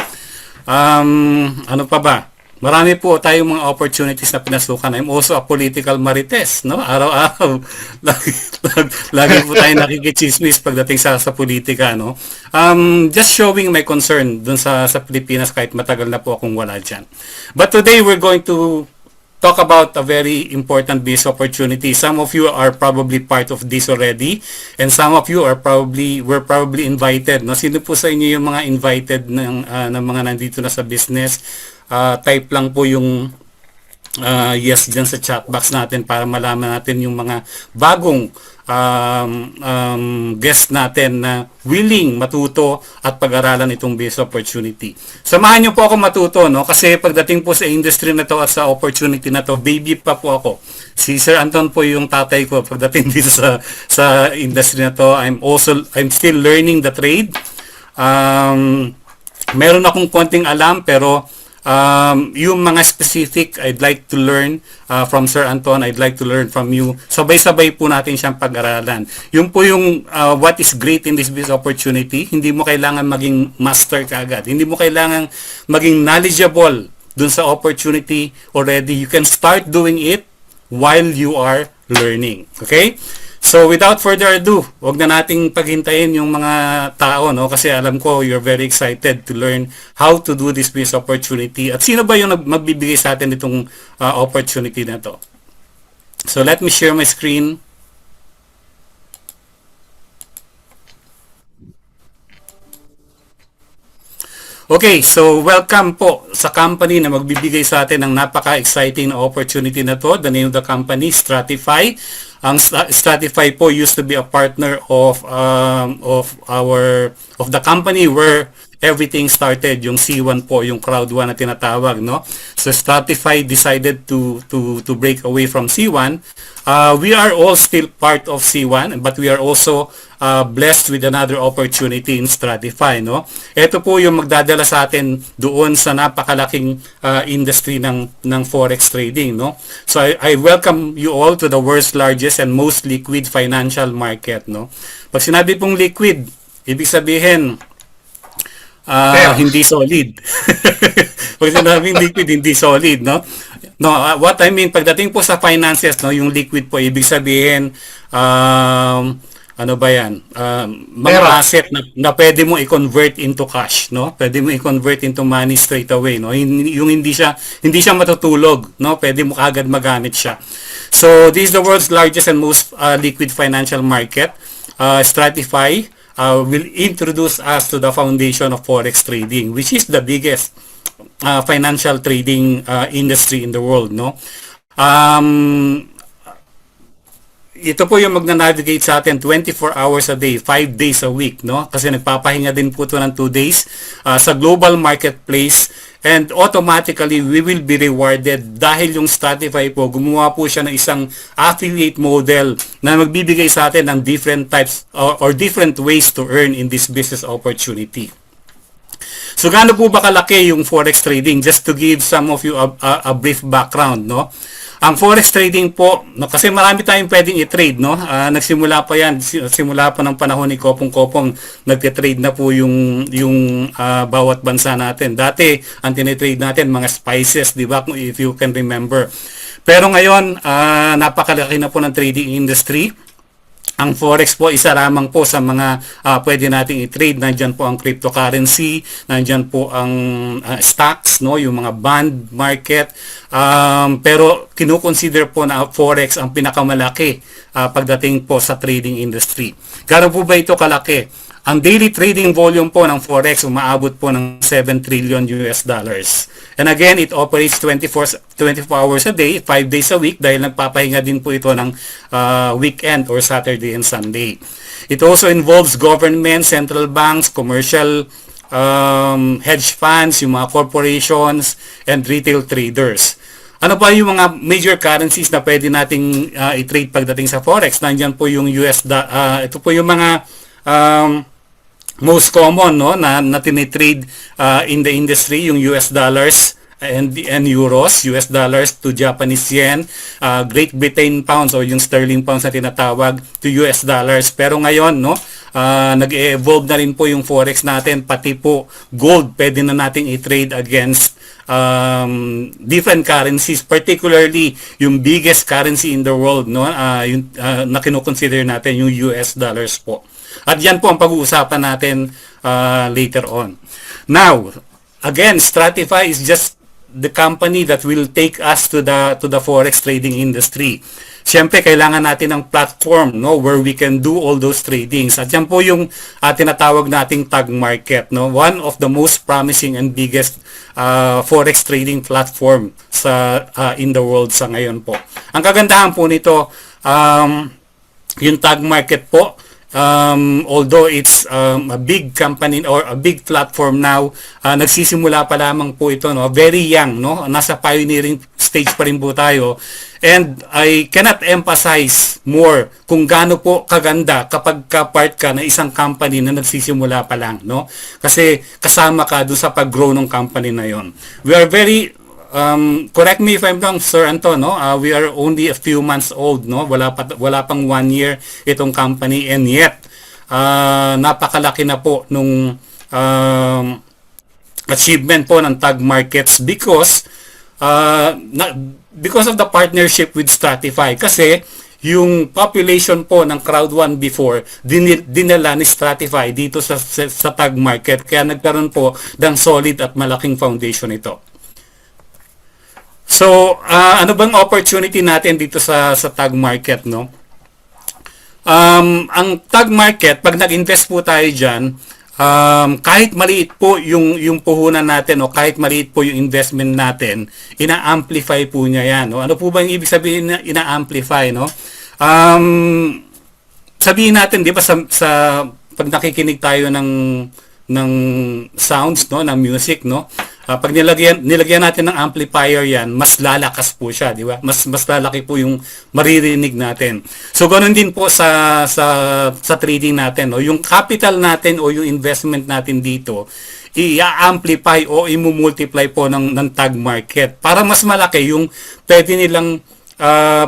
Ano pa ba? Marami po tayong mga opportunities na pinasukan. I'm also a political marites, no? Araw-araw. Lagi po tayo nakikichismis pagdating sa politika, no? Just showing my concern dun sa Pilipinas kahit matagal na po akong wala dyan. But today we're going to talk about a very important business opportunity. Some of you are probably part of this already, and some of you were probably invited. No, sino po sa inyo yung mga invited ng mga nandito na sa business? Type lang po yung yes dyan sa chat box natin para malaman natin yung mga bagong guest natin na willing matuto at pag-aralan itong business opportunity. Samahan niyo po ako matuto, no? Kasi pagdating po sa industry na to at sa opportunity na to, baby pa po ako. Si Sir Anton po yung tatay ko pagdating dito sa industry na to. I'm still learning the trade. Meron akong konting alam pero yung mga specific I'd like to learn from Sir Anton, I'd like to learn from you. Sabay-sabay po natin siyang pag-aralan. Yung po yung what is great in this business opportunity, hindi mo kailangan maging master kaagad. Hindi mo kailangan maging knowledgeable dun sa opportunity already. You can start doing it while you are learning. Okay? So without further ado, wag na nating paghintayin yung mga tao, no? Kasi alam ko you're very excited to learn how to do this business opportunity. At sino ba yung magbibigay sa atin itong opportunity na to? So let me share my screen. Okay, so welcome po sa company na magbibigay sa atin ng napaka-exciting na opportunity na to. The name of the company, Stratify. Ang Stratify po used to be a partner of the company where everything started, yung C1 po, yung Crowd 1 na tinatawag, no? So Stratify decided to break away from C1. We are all still part of C1, but we are also blessed with another opportunity in Stratify, no? Ito po yung magdadala sa atin doon sa napakalaking industry ng forex trading, no? So I welcome you all to the world's largest and most liquid financial market, no? Pag sinabi pong liquid, ibig sabihin hindi solid. Pag sinabing liquid, hindi solid, no? No, what I mean, pagdating po sa finances, no, yung liquid po, ibig sabihin, ano ba yan? Mga asset na pwede mo i-convert into cash, no? Pwede mo i-convert into money straight away, no? Yung hindi siya matutulog, no? Pwede mo agad magamit siya. So, this is the world's largest and most liquid financial market. Stratify will introduce us to the foundation of forex trading, which is the biggest financial trading industry in the world, no? Ito po yung magna-navigate sa atin 24 hours a day, 5 days a week, no? Kasi nagpapahinga din po ito ng 2 days sa global marketplace, and automatically we will be rewarded dahil yung Stratify po, gumawa po siya ng isang affiliate model na magbibigay sa atin ng different types or different ways to earn in this business opportunity. So gaano po ba kalaki yung forex trading? Just to give some of you a brief background, no? Ang forex trading po, no, kasi marami tayong pwedeng i-trade, no? Nagsimula pa yan, simula pa ng panahon ni Kopong-Kopong, nagte-trade na po yung bawat bansa natin. Dati, ang tinitrade natin, mga spices, di ba? If you can remember. Pero ngayon, napakalaki na po ng trading industry. Ang forex po, isa lamang po sa mga pwede nating i-trade. Nandyan po ang cryptocurrency, nandyan po ang stocks, no, yung mga bond market. Pero kinukonsider po na forex ang pinakamalaki pagdating po sa trading industry. Gano'n po ba ito kalaki? Ang daily trading volume po ng forex umaabot po ng 7 trillion US dollars. And again, it operates 24 hours a day, 5 days a week dahil nagpapahinga din po ito ng weekend or Saturday and Sunday. It also involves government, central banks, commercial hedge funds, yung mga corporations, and retail traders. Ano pa yung mga major currencies na pwede nating i-trade pagdating sa forex? Nandiyan po yung ito po yung mga most common, no, na tinitrade in the industry, yung US dollars, and euros, US dollars to Japanese yen, Great Britain pounds o yung sterling pounds na tinatawag to US dollars. Pero ngayon, no, nag-evolve na rin po yung forex natin, pati po gold pwede na nating i-trade against different currencies, particularly yung biggest currency in the world, no, yung na kino-consider natin yung US dollars po. At yan po ang pag-uusapan natin later on. Now, again, Stratify is just the company that will take us to the forex trading industry. Siyempre, kailangan natin ng platform, no, where we can do all those tradings. At yan po yung tinatawag nating tag market, no, one of the most promising and biggest forex trading platform sa in the world sa ngayon po. Ang kagandahan po nito, yung tag market po, although it's a big company or a big platform now, nagsisimula pa lamang po ito, no, very young, no, nasa pioneering stage pa rin po tayo. And I cannot emphasize more kung gaano po kaganda kapag ka-part ka ng isang company na nagsisimula pa lang, no? Kasi kasama ka doon sa pag-grow ng company na yon. We are very correct me if I'm wrong, Sir Anton, no? We are only a few months old, no? Wala pang 1 year itong company, and yet napakalaki na po nung achievement po ng tag markets because of the partnership with Stratify. Kasi yung population po ng Crowd1 before, dinala ni Stratify dito sa tag market, kaya nagkaroon po ng solid at malaking foundation ito. So, ano bang opportunity natin dito sa tag market, no? Ang tag market, pag nag-invest po tayo dyan, kahit maliit po yung puhunan natin o kahit maliit po yung investment natin, ina-amplify po niya yan, no? Ano po ba yung ibig sabihin na ina-amplify, no? Sabihin natin, di ba, sa pag nakikinig tayo ng sounds, no, ng music, no? Pag nilagyan natin ng amplifier yan, mas lalakas po siya, di ba? Mas lalaki po yung maririnig natin. So ganoon din po sa trading natin, no? Yung capital natin o yung investment natin dito, i-amplify o i-multiply po ng tag market para mas malaki yung pwede nilang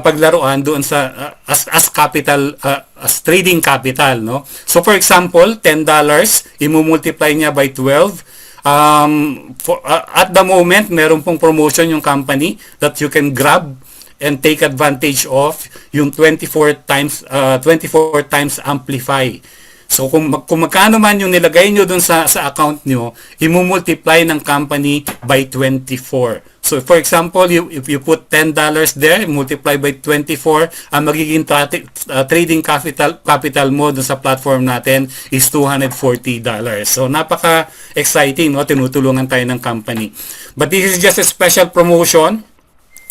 paglaruan doon sa as capital, as trading capital, no? So for example, $10, i-multiply niya by 12. At the moment, meron pong promotion yung company that you can grab and take advantage of, yung 24 times amplify. So kung magkano man yung nilagay nyo dun sa account nyo, i-multiply ng company by 24. So for example, if you put $10 there, multiply by 24, ang magiging trading capital mo dun sa platform natin is $240. So napaka-exciting, no? Tinutulungan tayo ng company. But this is just a special promotion.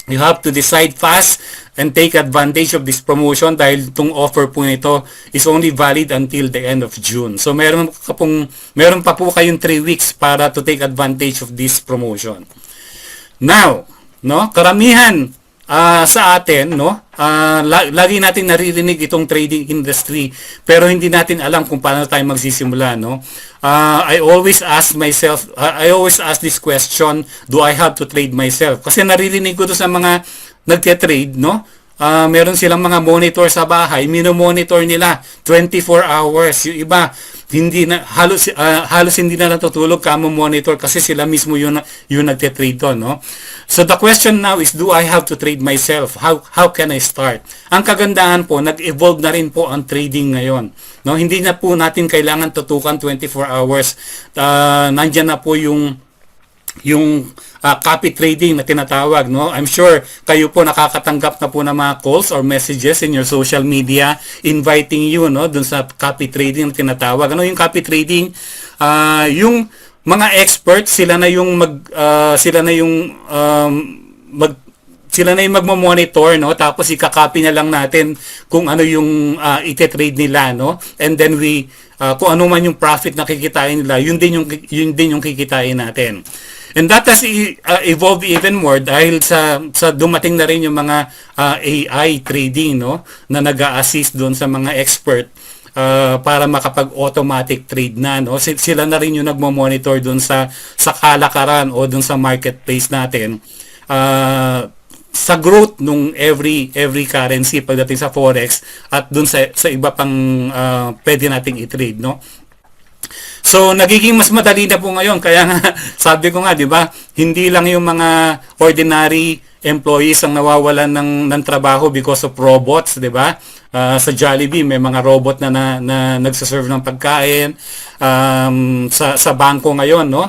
You have to decide fast and take advantage of this promotion dahil itong offer po nito is only valid until the end of June. So meron pa po kayong 3 weeks para to take advantage of this promotion. Now, no, karamihan sa atin, no, lagi natin naririnig itong trading industry pero hindi natin alam kung paano tayo magsisimula, no? I always ask this question, do I have to trade myself? Kasi naririnig ko to sa mga nagte-trade, no? Meron silang mga monitor sa bahay, mino-monitor nila 24 hours. Yung iba hindi na halos hindi na natutulog kamo monitor kasi sila mismo yung nagte-trade doon, no? So the question now is, do I have to trade myself? How can I start? Ang kagandahan po, nag-evolve na rin po ang trading ngayon, no? Hindi na po natin kailangan tutukan 24 hours. Nandiyan na po yung copy trading na tinatawag, no? I'm sure kayo po nakakatanggap na po ng mga calls or messages in your social media inviting you, no, dun sa copy trading na tinatawag. Ano yung copy trading? Yung mga experts, sila na yung magmo-monitor, no? Tapos i-copy na lang natin kung ano yung ite-trade nila, no? And then kung ano man yung profit na kikitain nila, yun din yung kikitain natin. And that has evolved even more dahil sa dumating na rin yung mga AI trading, no, na nag-a-assist doon sa mga expert. para makapag-automatic trade na, no? Sila na rin yung nagmo-monitor dun sa kalakaran o dun sa marketplace natin. Sa growth nung every currency pagdating sa forex at dun sa iba pang pwede nating i-trade, no? So nagiging mas madali na po ngayon, kaya nga sabi ko nga, 'di ba, hindi lang yung mga ordinary employees ang nawawalan ng trabaho because of robots, 'di ba? Sa Jollibee may mga robot na nagse-serve ng pagkain. Sa bangko ngayon, no?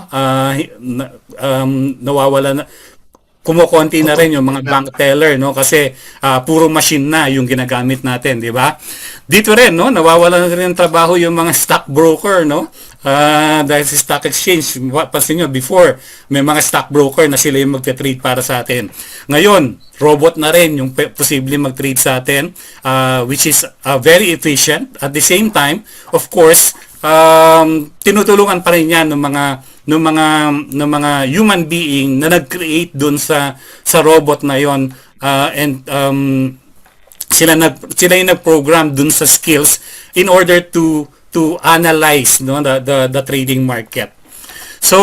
Nawawalan na, kumukonti na rin yung mga bank teller, no, kasi puro machine na yung ginagamit natin, di ba? Dito rin, no, nawawalan na rin ng trabaho yung mga stock broker, no, dahil sa stock exchange. Pansin nyo, before may mga stock broker na sila yung magte-trade para sa atin. Ngayon robot na rin yung posible mag-trade sa atin, which is very efficient. At the same time, of course, tinutulungan pa rin yan ng mga human being na nag-create dun sa robot na yon, and sila yung nag-program dun sa skills in order to analyze, no, the trading market. So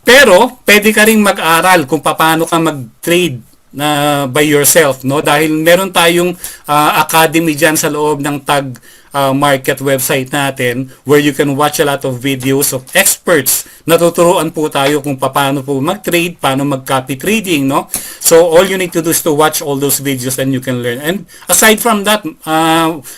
pero pwede ka ring mag-aral kung paano ka mag-trade by yourself, no, dahil meron tayong academy diyan sa loob ng TAG Market website natin, where you can watch a lot of videos of experts. Natuturuan po tayo kung paano po mag-trade, paano mag-copy trading, no? So all you need to do is to watch all those videos and you can learn. And aside from that,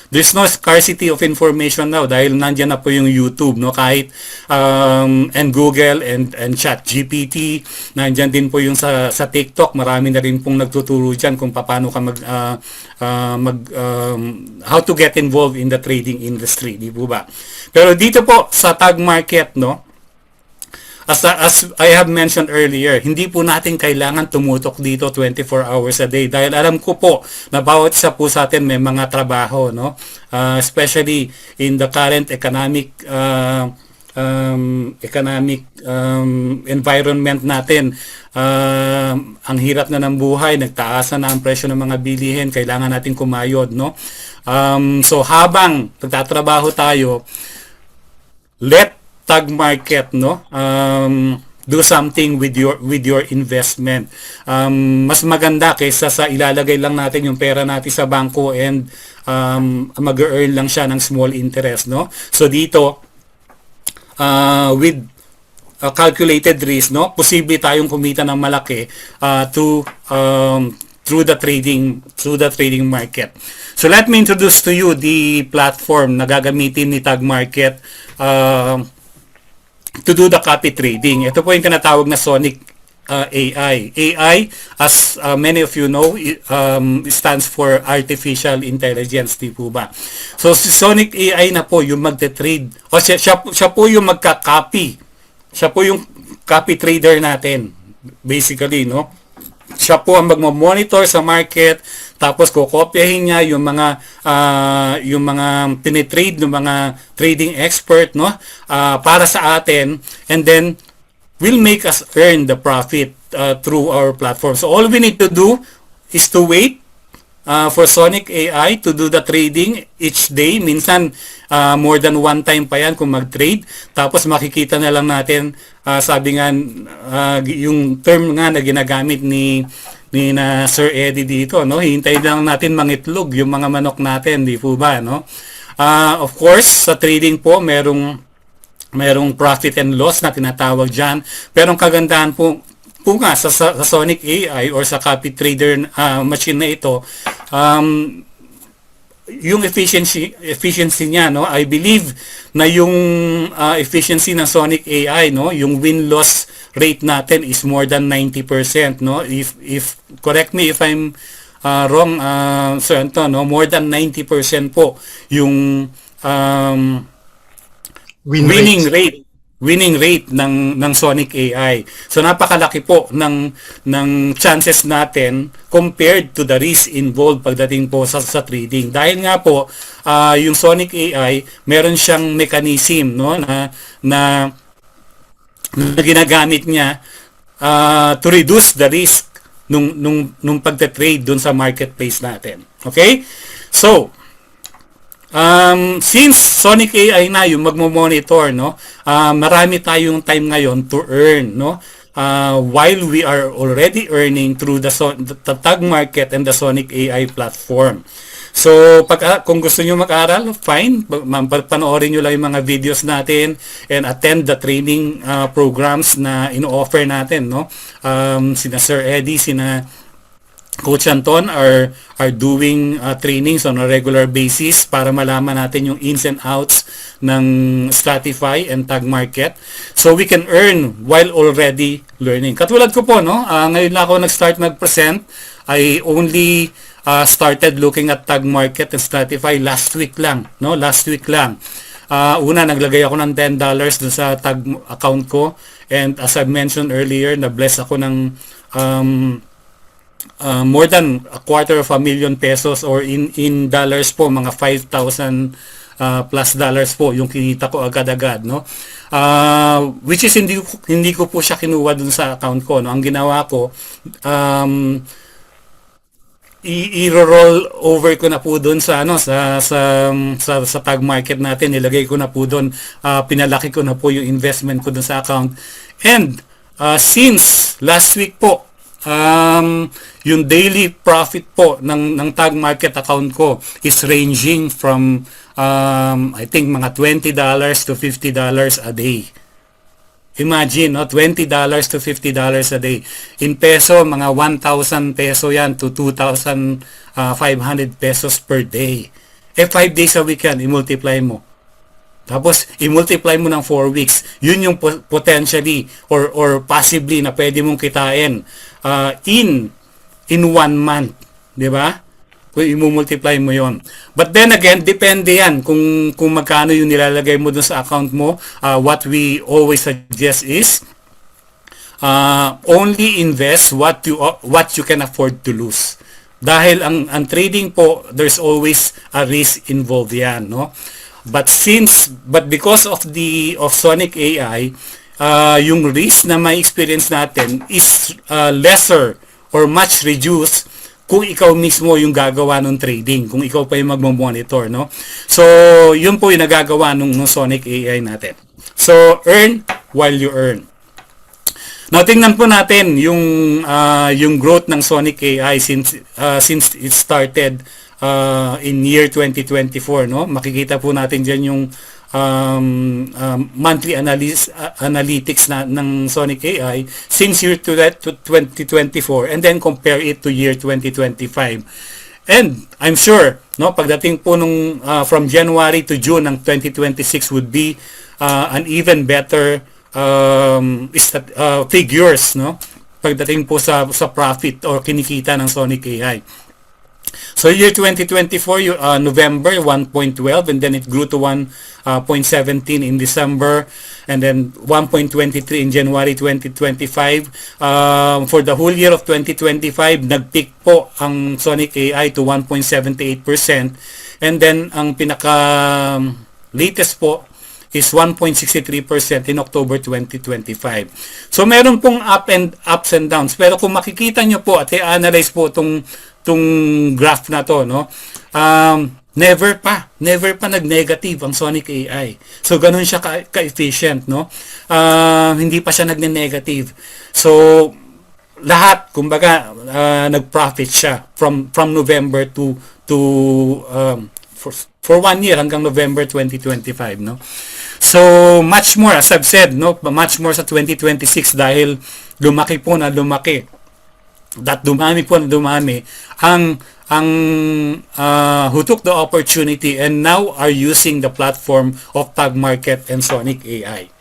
there's no scarcity of information now dahil nandiyan na po yung YouTube, no? Kahit and Google and ChatGPT, nandiyan din po yung sa TikTok, marami na rin pong nagtuturo diyan kung paano ka how to get involved in the trading industry, di po ba? Pero dito po sa TAG Market, no, as I have mentioned earlier, hindi po natin kailangan tumutok dito 24 hours a day dahil alam ko po na bawat isa po sa atin may mga trabaho, no, especially in the current economic environment natin. Ang hirap na ng buhay, nagtaas na ang presyo ng mga bilihin, kailangan natin kumayod, no? So habang nagtatrabaho tayo, let TAG Market, no, do something with your investment. Mas maganda kaysa sa ilalagay lang natin yung pera natin sa bangko and mag-earn lang siya ng small interest, no? So dito with calculated risk, no, posible tayong kumita ng malaki through the trading market. So let me introduce to you the platform na gagamitin ni TAG Market to do the copy trading. Ito po yung tinatawag na Sonic AI. AI, as many of you know, stands for Artificial Intelligence, di po ba? So si Sonic AI na po yung magte-trade, o siya po yung magka-copy. Siya po yung copy trader natin, basically, no? Siya po ang magmo-monitor sa market, tapos kokopyahin niya yung mga tinitrade ng mga trading expert, no, para sa atin, and then will make us earn the profit through our platform. So all we need to do is to wait for Sonic AI to do the trading each day. Minsan more than one time pa yan kung mag-trade. Tapos makikita na lang natin, sabi nga, yung term nga na ginagamit ni na Sir Eddie dito, no? Hintayin lang natin mangitlog yung mga manok natin, di po ba, no? Of course, sa trading po, merong profit and loss na tinatawag dyan. Pero ang kagandahan po nga sa Sonic AI or sa copy trader machine na ito, yung efficiency niya, no, I believe na yung efficiency ng Sonic AI, no, yung win-loss rate natin is more than 90%, no. If correct me if I'm wrong, Sir Anton, no, more than 90% po yung winning rate ng Sonic AI. So napakalaki po ng chances natin compared to the risk involved pagdating po sa trading. Dahil nga po yung Sonic AI, meron siyang mechanism, no, na ginagamit niya to reduce the risk nung pagte-trade dun sa marketplace natin. Okay? So Since Sonic AI na yung magmo-monitor, no, marami tayong time ngayon to earn, no, while we are already earning through the Tag Market and the Sonic AI platform. So, kung gusto nyo mag-aral, fine. Panoorin nyo lang yung mga videos natin and attend the training programs na ino-offer natin, no? Sina Sir Eddie, sina Coach Anton are doing trainings on a regular basis para malaman natin yung ins and outs ng Stratify and Tag Market. So we can earn while already learning. Katulad ko po, no? Ngayon lang ako nag-start mag-present. I only started looking at Tag Market and Stratify last week lang, no? Last week lang. Una, naglagay ako ng $10 dun sa Tag account ko, and as I mentioned earlier, na-bless ako ng more than $250,000 pesos, or in dollars po, mga 5,000 plus dollars po yung kinita ko agad-agad, no? Which is hindi ko po siya kinuha dun sa account ko, no? Ang ginawa ko, i-roll over ko na po doon sa sa Tag Market natin, nilagay ko na po doon, pinalaki ko na po yung investment ko doon sa account. And since last week po, yung daily profit po ng Tag Market account ko is ranging from I think mga $20 to $50 a day. Imagine, no? $20 to $50 a day. In peso, mga 1,000 peso yan to 2,500 pesos per day. 5 days a week yan, i-multiply mo. Tapos, i-multiply mo ng 4 weeks. Yun yung potentially or possibly na pwede mong kitain in 1 month. Di ba? Kung i-multiply mo yon. But then again, depende yan kung magkano yung nilalagay mo dun sa account mo. What we always suggest is only invest what you can afford to lose. Dahil ang trading po, there's always a risk involved yan, no? But because of Sonic AI, yung risk na may experience natin is lesser or much reduced kung ikaw mismo yung gagawa ng trading, kung ikaw pa yung magmo-monitor, no? So, yun po yung nagagawa ng Sonic AI natin. So, earn while you earn. Now, tingnan po natin yung growth ng Sonic AI since it started in year 2024, no? Makikita po natin diyan yung monthly analytics ng Sonic AI since year 2024, and then compare it to year 2025. And I'm sure, no, pagdating po nung from January to June ng 2026 would be an even better figures, no, pagdating po sa profit or kinikita ng Sonic AI. So year 2024, November 1.12, and then it grew to 1.17 in December, and then 1.23 in January 2025. For the whole year of 2025, nag-peak po ang Sonic AI to 1.78%, and then ang pinaka latest po is 1.63% in October 2025. So meron pong ups and downs, pero kung makikita nyo po at i-analyze po tong graph na to, no, never pa nag-negative ang Sonic AI. So ganun siya ka-efficient, no? Hindi pa siya nagne-negative. So lahat, kumbaga, nag-profit siya from November to for 1 year hanggang November 2025, no? So much more, as I've said, no, much more sa 2026 dahil lumaki po na lumaki. Dumami po na dumami ang who took the opportunity and now are using the platform of Tag Market and Sonic AI.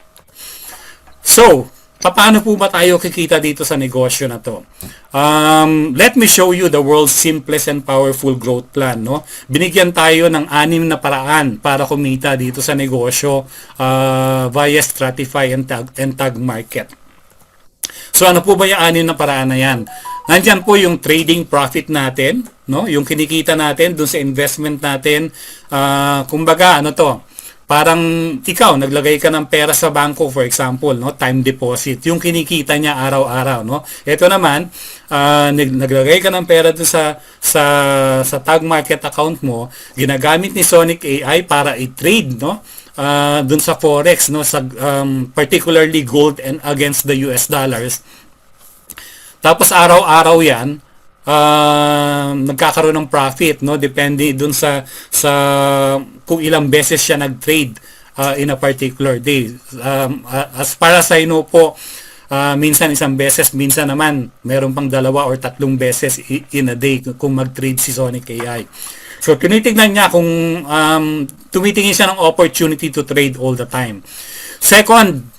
So, paano po ba tayo kikita dito sa negosyo na to? Let me show you the world's simplest and powerful growth plan, no? Binigyan tayo ng 6 na paraan para kumita dito sa negosyo via Stratify and Tag Market. So ano po ba yung 6 na paraan na yan? Nandyan po yung trading profit natin, no? Yung kinikita natin dun sa investment natin. Kumbaga, ano to? parang ikaw naglagay ka ng pera sa bangko, for example, no, time deposit, yung kinikita niya araw-araw, no. Ito naman, naglagay ka ng pera dun sa Tag Market account mo, ginagamit ni Sonic AI para i-trade, no, dun sa forex, no, sa particularly gold and against the US dollars. Tapos araw-araw yan, nagkakaroon ng profit, no, depende dun sa kung ilang beses siya nag-trade in a particular day. As far as I know po, minsan isang beses, minsan naman meron pang 2 or 3 beses in a day kung mag-trade si Sonic AI. So tinitingnan niya kung tumitingin siya ng opportunity to trade all the time. Second,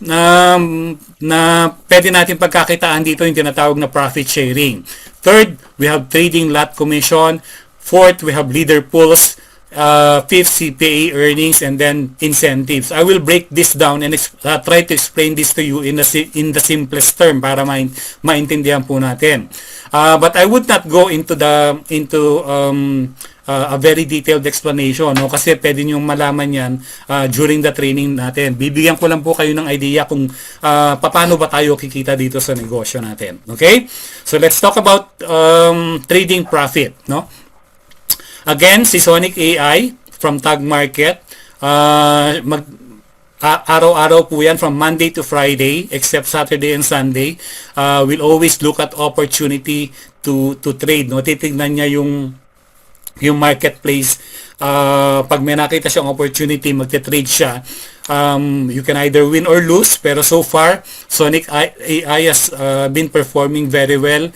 na pwede natin pagkakitaan dito yung tinatawag na profit sharing. Third, we have trading lot commission. Fourth, we have leader pools. Fifth, CPA earnings, and then incentives. I will break this down and try to explain this to you in the simplest term para maintindihan po natin. But I would not go into a very detailed explanation, no, kasi pwede nyo malaman yan during the training natin. Bibigyan ko lang po kayo ng idea kung paano ba tayo kikita dito sa negosyo natin. Okay? So let's talk about trading profit, no? Again, si Sonic AI from Tag Market, araw-araw po yan from Monday to Friday except Saturday and Sunday. We'll always look at opportunity to trade, no? Titignan niya yung marketplace. Pag may nakita siyang opportunity, magte-trade siya. You can either win or lose, pero so far Sonic AI has been performing very well.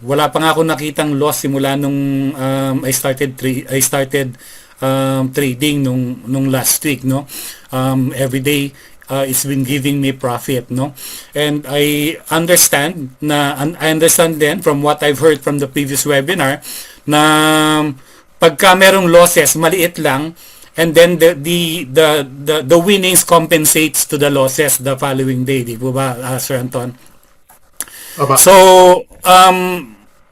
Wala pa nga ako nakitang loss simula nung I started trading nung last week, no. Every day it's been giving me profit, no. And I understand then from what I've heard from the previous webinar na pagka merong losses maliit lang, and then the winnings compensates to the losses the following day, di po ba, Sir Anton? So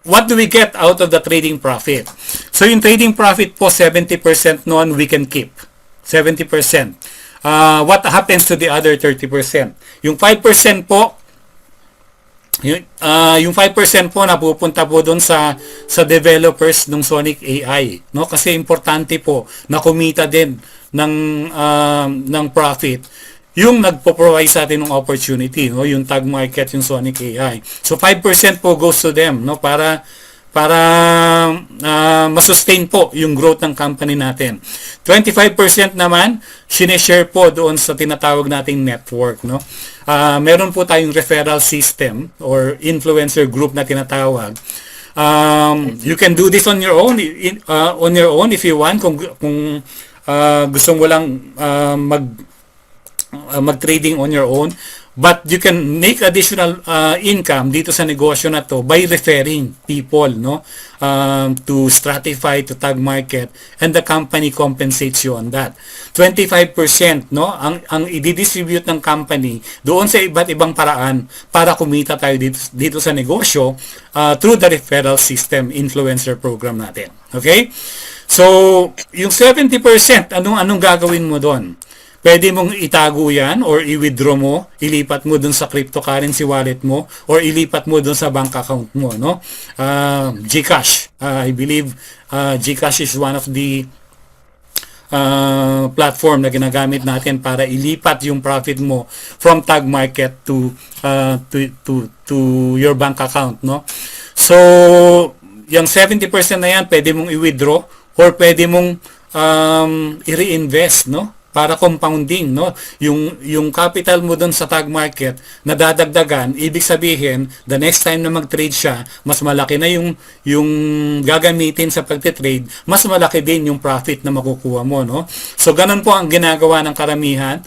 what do we get out of the trading profit? So yung trading profit po, 70% noon we can keep. 70%. What happens to the other 30%? Yung 5% po, yung 5% po napupunta po doon sa developers ng Sonic AI, no? Kasi importante po na kumita din ng profit yung nagpo-provide sa atin ng opportunity, no? Yung Tag Market, yung Sonic AI. So 5% po goes to them, no? Para masustain po yung growth ng company natin. 25% naman sineshare po doon sa tinatawag nating network, no. Meron po tayong referral system or influencer group na tinatawag. You can do this on your own if you want, kung gusto mo lang mag-trading on your own. But you can make additional income dito sa negosyo na to by referring people, no, to Stratify, to Tag Market, and the company compensates you on that. 25%, no, ang i-distribute ng company doon sa iba't ibang paraan para kumita tayo dito sa negosyo through the referral system influencer program natin. Okay? So, yung 70%, anong gagawin mo doon? Pwede mong itago yan or i-withdraw mo, ilipat mo dun sa cryptocurrency wallet mo or ilipat mo dun sa bank account mo, no? GCash. I believe GCash is one of the platform na ginagamit natin para ilipat yung profit mo from Tag Market to your bank account, no? So, yung 70% na yan, pwede mong i-withdraw or pwede mong i-reinvest, no? Para compounding, no, yung capital mo doon sa Tag Market nadadagdagan, ibig sabihin the next time na mag-trade siya, mas malaki na yung gagamitin sa pagte-trade, mas malaki din yung profit na makukuha mo, no. So ganun po ang ginagawa ng karamihan.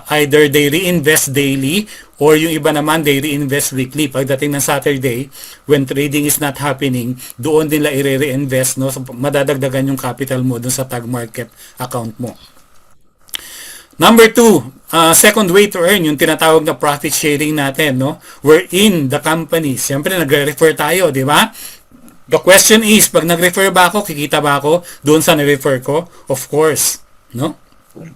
Either they reinvest daily or yung iba naman they reinvest weekly. Pagdating ng Saturday, when trading is not happening, doon din nila i-reinvest, no, so madadagdagan yung capital mo doon sa Tag Market account mo. Number 2, second way to earn, yung tinatawag na profit sharing natin, no? Wherein the company, siyempre nagre-refer tayo, di ba? The question is, pag nag-refer ba ako, kikita ba ako doon sa nag-refer ko? Of course, no?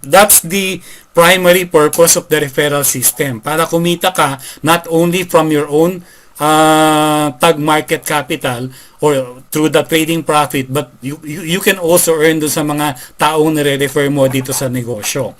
That's the primary purpose of the referral system. Para kumita ka not only from your own tag market capital or through the trading profit, but you can also earn doon sa mga taong nire-refer mo dito sa negosyo.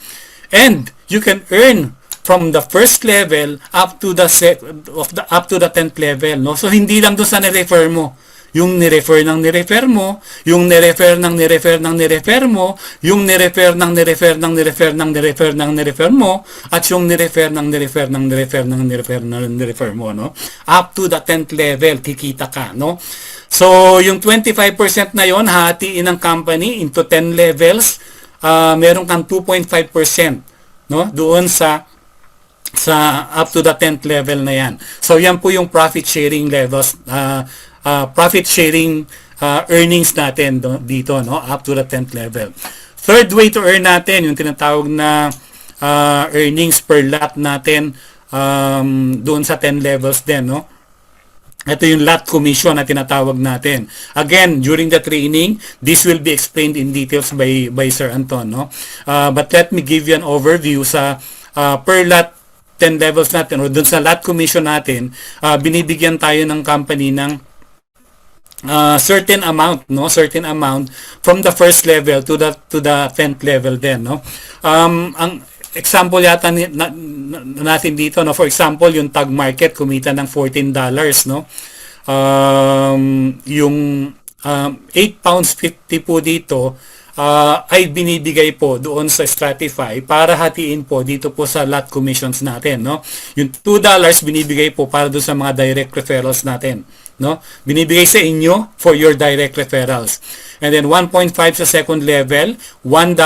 And you can earn from the first level up to the 10th level, no? So hindi lang doon sa nirefer mo, yung nirefer ng nirefer mo, yung nirefer ng nirefer ng nirefer mo, yung nirefer ng nirefer ng nirefer ng nirefer ng nirefer mo, at yung nirefer ng nirefer ng nirefer ng nirefer ng nirefer mo, no? Up to the 10th level kikita ka, no? So yung 25% na yon hatiin ng company into 10 levels, meron kang 2.5%, no? Doon sa up to the 10th level na yan. So yan po yung profit sharing levels, profit sharing earnings natin dito, no, up to the 10th level. Third way to earn natin yung tinatawag na earnings per lot natin doon sa 10 levels din, no. Ito yung lot commission na tinatawag natin. Again, during the training, this will be explained in details by Sir Anton, no. But let me give you an overview sa per lot 10 levels natin, o dun sa lot commission natin, binibigyan tayo ng company ng certain amount, no, certain amount from the first level to the 10th level din, no. Ang example yata natin dito, no, for example, yung tag market kumita ng $14, no. Yung 8 pounds 50 po dito ay binibigay po doon sa Stratify para hatiin po dito po sa lot commissions natin, no. Yung $2 binibigay po para doon sa mga direct referrals natin, no. Binibigay sa inyo for your direct referrals. And then 1.5 sa second level, $1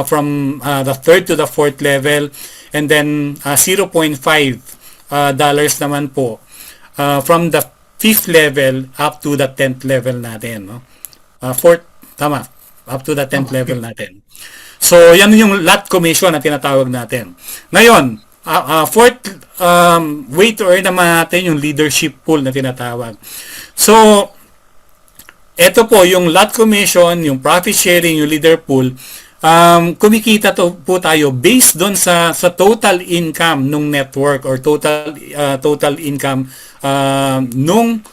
from the third to the fourth level, and then 0.5 dollars naman po from the fifth level up to the 10th level natin, no. Up to the 10th level natin. So, yan yung lot commission na tinatawag natin. Ngayon, fourth way to earn naman natin yung leadership pool na tinatawag. So, ito po, yung lot commission, yung profit sharing, yung leader pool, kumikita po tayo based doon sa total income nung network or total income nung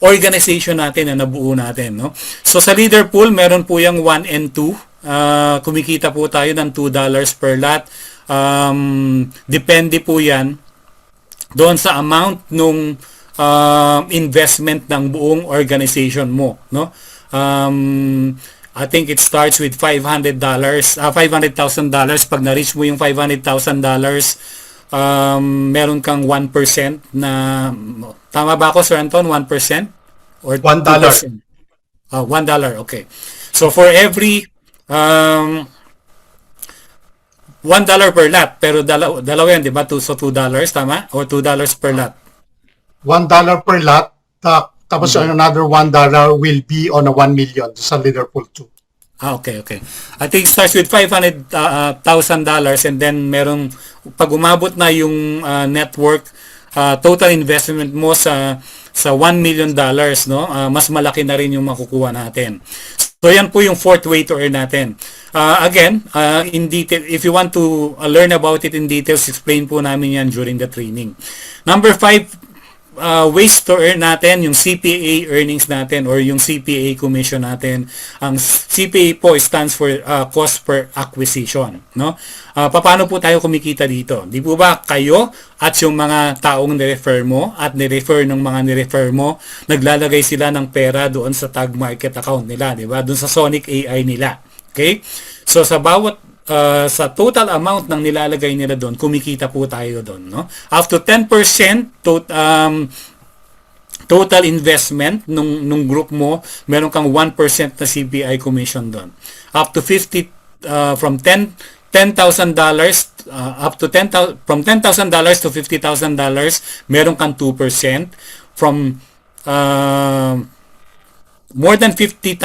organization natin na nabuo natin, no. So sa leader pool meron po yung 1 and 2, kumikita po tayo ng $2 per lot. Depende po yan doon sa amount nung investment ng buong organization mo, no. I think it starts with $500, $500,000. Pag na-reach mo yung $500,000, meron kang 1% na, tama ba ako, Sir Anton, 1%? Or $1. $1, okay. So for every $1 per lot, pero dalawa yan, di ba? So $2, tama? Or $2 per lot? $1 per lot, tapos another $1 will be on a 1 million sa leader pool 2. Okay. I think it starts with $500,000 and then merong, pag umabot na yung network, total investment mo sa $1 million, no, mas malaki na rin yung makukuha natin. So yan po yung fourth way to earn natin. Again, in detail, if you want to learn about it in details, explain po namin yan during the training. Number 5 ways to earn natin, yung CPA earnings natin or yung CPA commission natin. Ang CPA po stands for cost per acquisition, no. Paano po tayo kumikita dito? Di po ba kayo at yung mga taong nirefer mo at nirefer ng mga nirefer mo, naglalagay sila ng pera doon sa tag market account nila, di ba? Doon sa Sonic AI nila. Okay? So sa bawat sa total amount ng nilalagay nila doon, kumikita po tayo doon, no? Up to 10% total investment nung group mo, meron kang 1% na CPI commission doon. Up to 50 from $10,000 up to from $10,000 to $50,000, meron kang 2%. From more than $50,000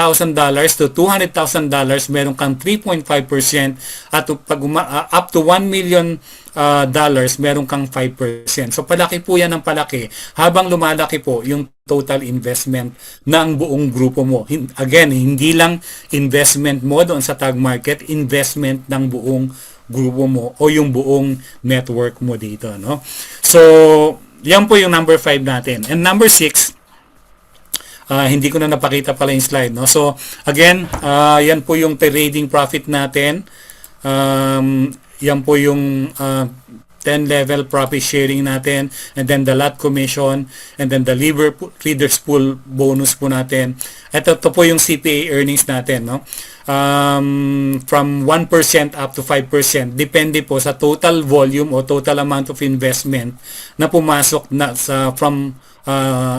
to $200,000, meron kang 3.5%, at pag up to $1 million, meron kang 5%. So palaki po yan ng palaki habang lumalaki po yung total investment ng buong grupo mo. Again, hindi lang investment mo doon sa tag market, investment ng buong grupo mo o yung buong network mo dito, no? So, yan po yung number 5 natin. And number 6, hindi ko na napakita pala yung slide, no? So, again, yan po yung trading profit natin. Yan po yung 10 level profit sharing natin, and then the lot commission, and then the leaders pool bonus po natin. Ito po yung CPA earnings natin, no? From 1% up to 5%, depende po sa total volume o total amount of investment na pumasok na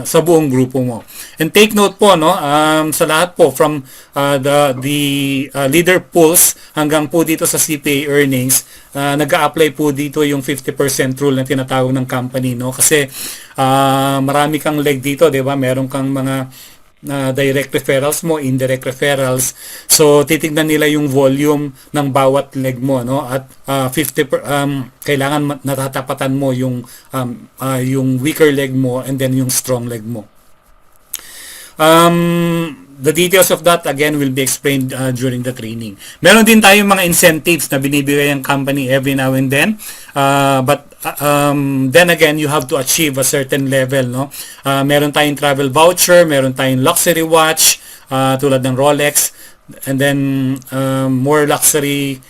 sa buong grupo mo. And take note po, no, sa lahat po from the leader pools hanggang po dito sa CPA earnings, nag-a-apply po dito yung 50% rule na tinatawag ng company, no? Kasi marami kang leg dito, 'di ba? Meron kang mga direct referrals mo, indirect referrals. So titingnan nila yung volume ng bawat leg mo, no? At kailangan natatapatan mo yung weaker leg mo and then yung strong leg mo. The details of that again will be explained during the training. Meron din tayong mga incentives na binibigay ang company every now and then. But then again, you have to achieve a certain level, no? Meron tayong travel voucher, meron tayong luxury watch tulad ng Rolex, and then more luxury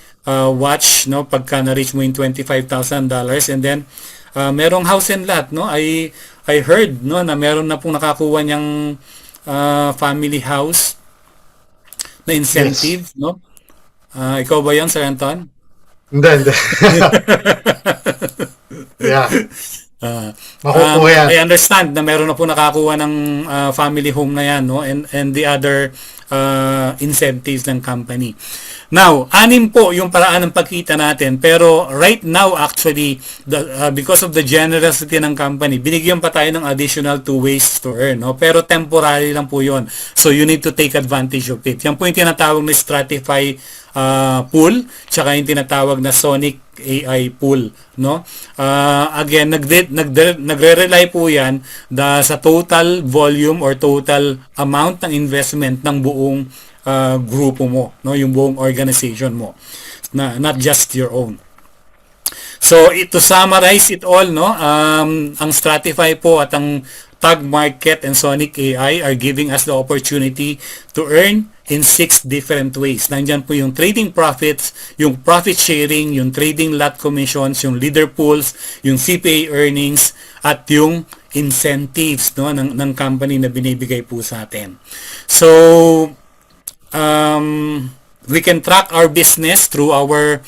watch, no, pagka na-reach mo yung $25,000, and then merong house and lot, no? I heard, no, na meron na pong nakakuha niyang family house na incentive, yes, no? Ikaw ba yan, Sir Anton? Hindi. Yeah. Makukuha yan. I understand na meron na po nakakuha ng family home na yan, no? And the other incentives ng company. Now, 6 po yung paraan ng pagkita natin, pero right now actually because of the generosity ng company, binigyan pa tayo ng additional 2 ways to earn, no? Pero temporary lang po yon. So you need to take advantage of it. Yan po yung tinatawag na Stratify pool, tsaka yung tinatawag na Sonic AI pool, no? Again, nagre-rely po yan sa total volume or total amount ng investment ng buong grupo mo, no, yung buong organization mo, not just your own. So to summarize it all, no, ang Stratify po at ang Tag Market and Sonic AI are giving us the opportunity to earn in 6 different ways. Nandiyan po yung trading profits, yung profit sharing, yung trading lot commissions, yung leader pools, yung CPA earnings, at yung incentives, no, ng company na binibigay po sa atin. So we can track our business through our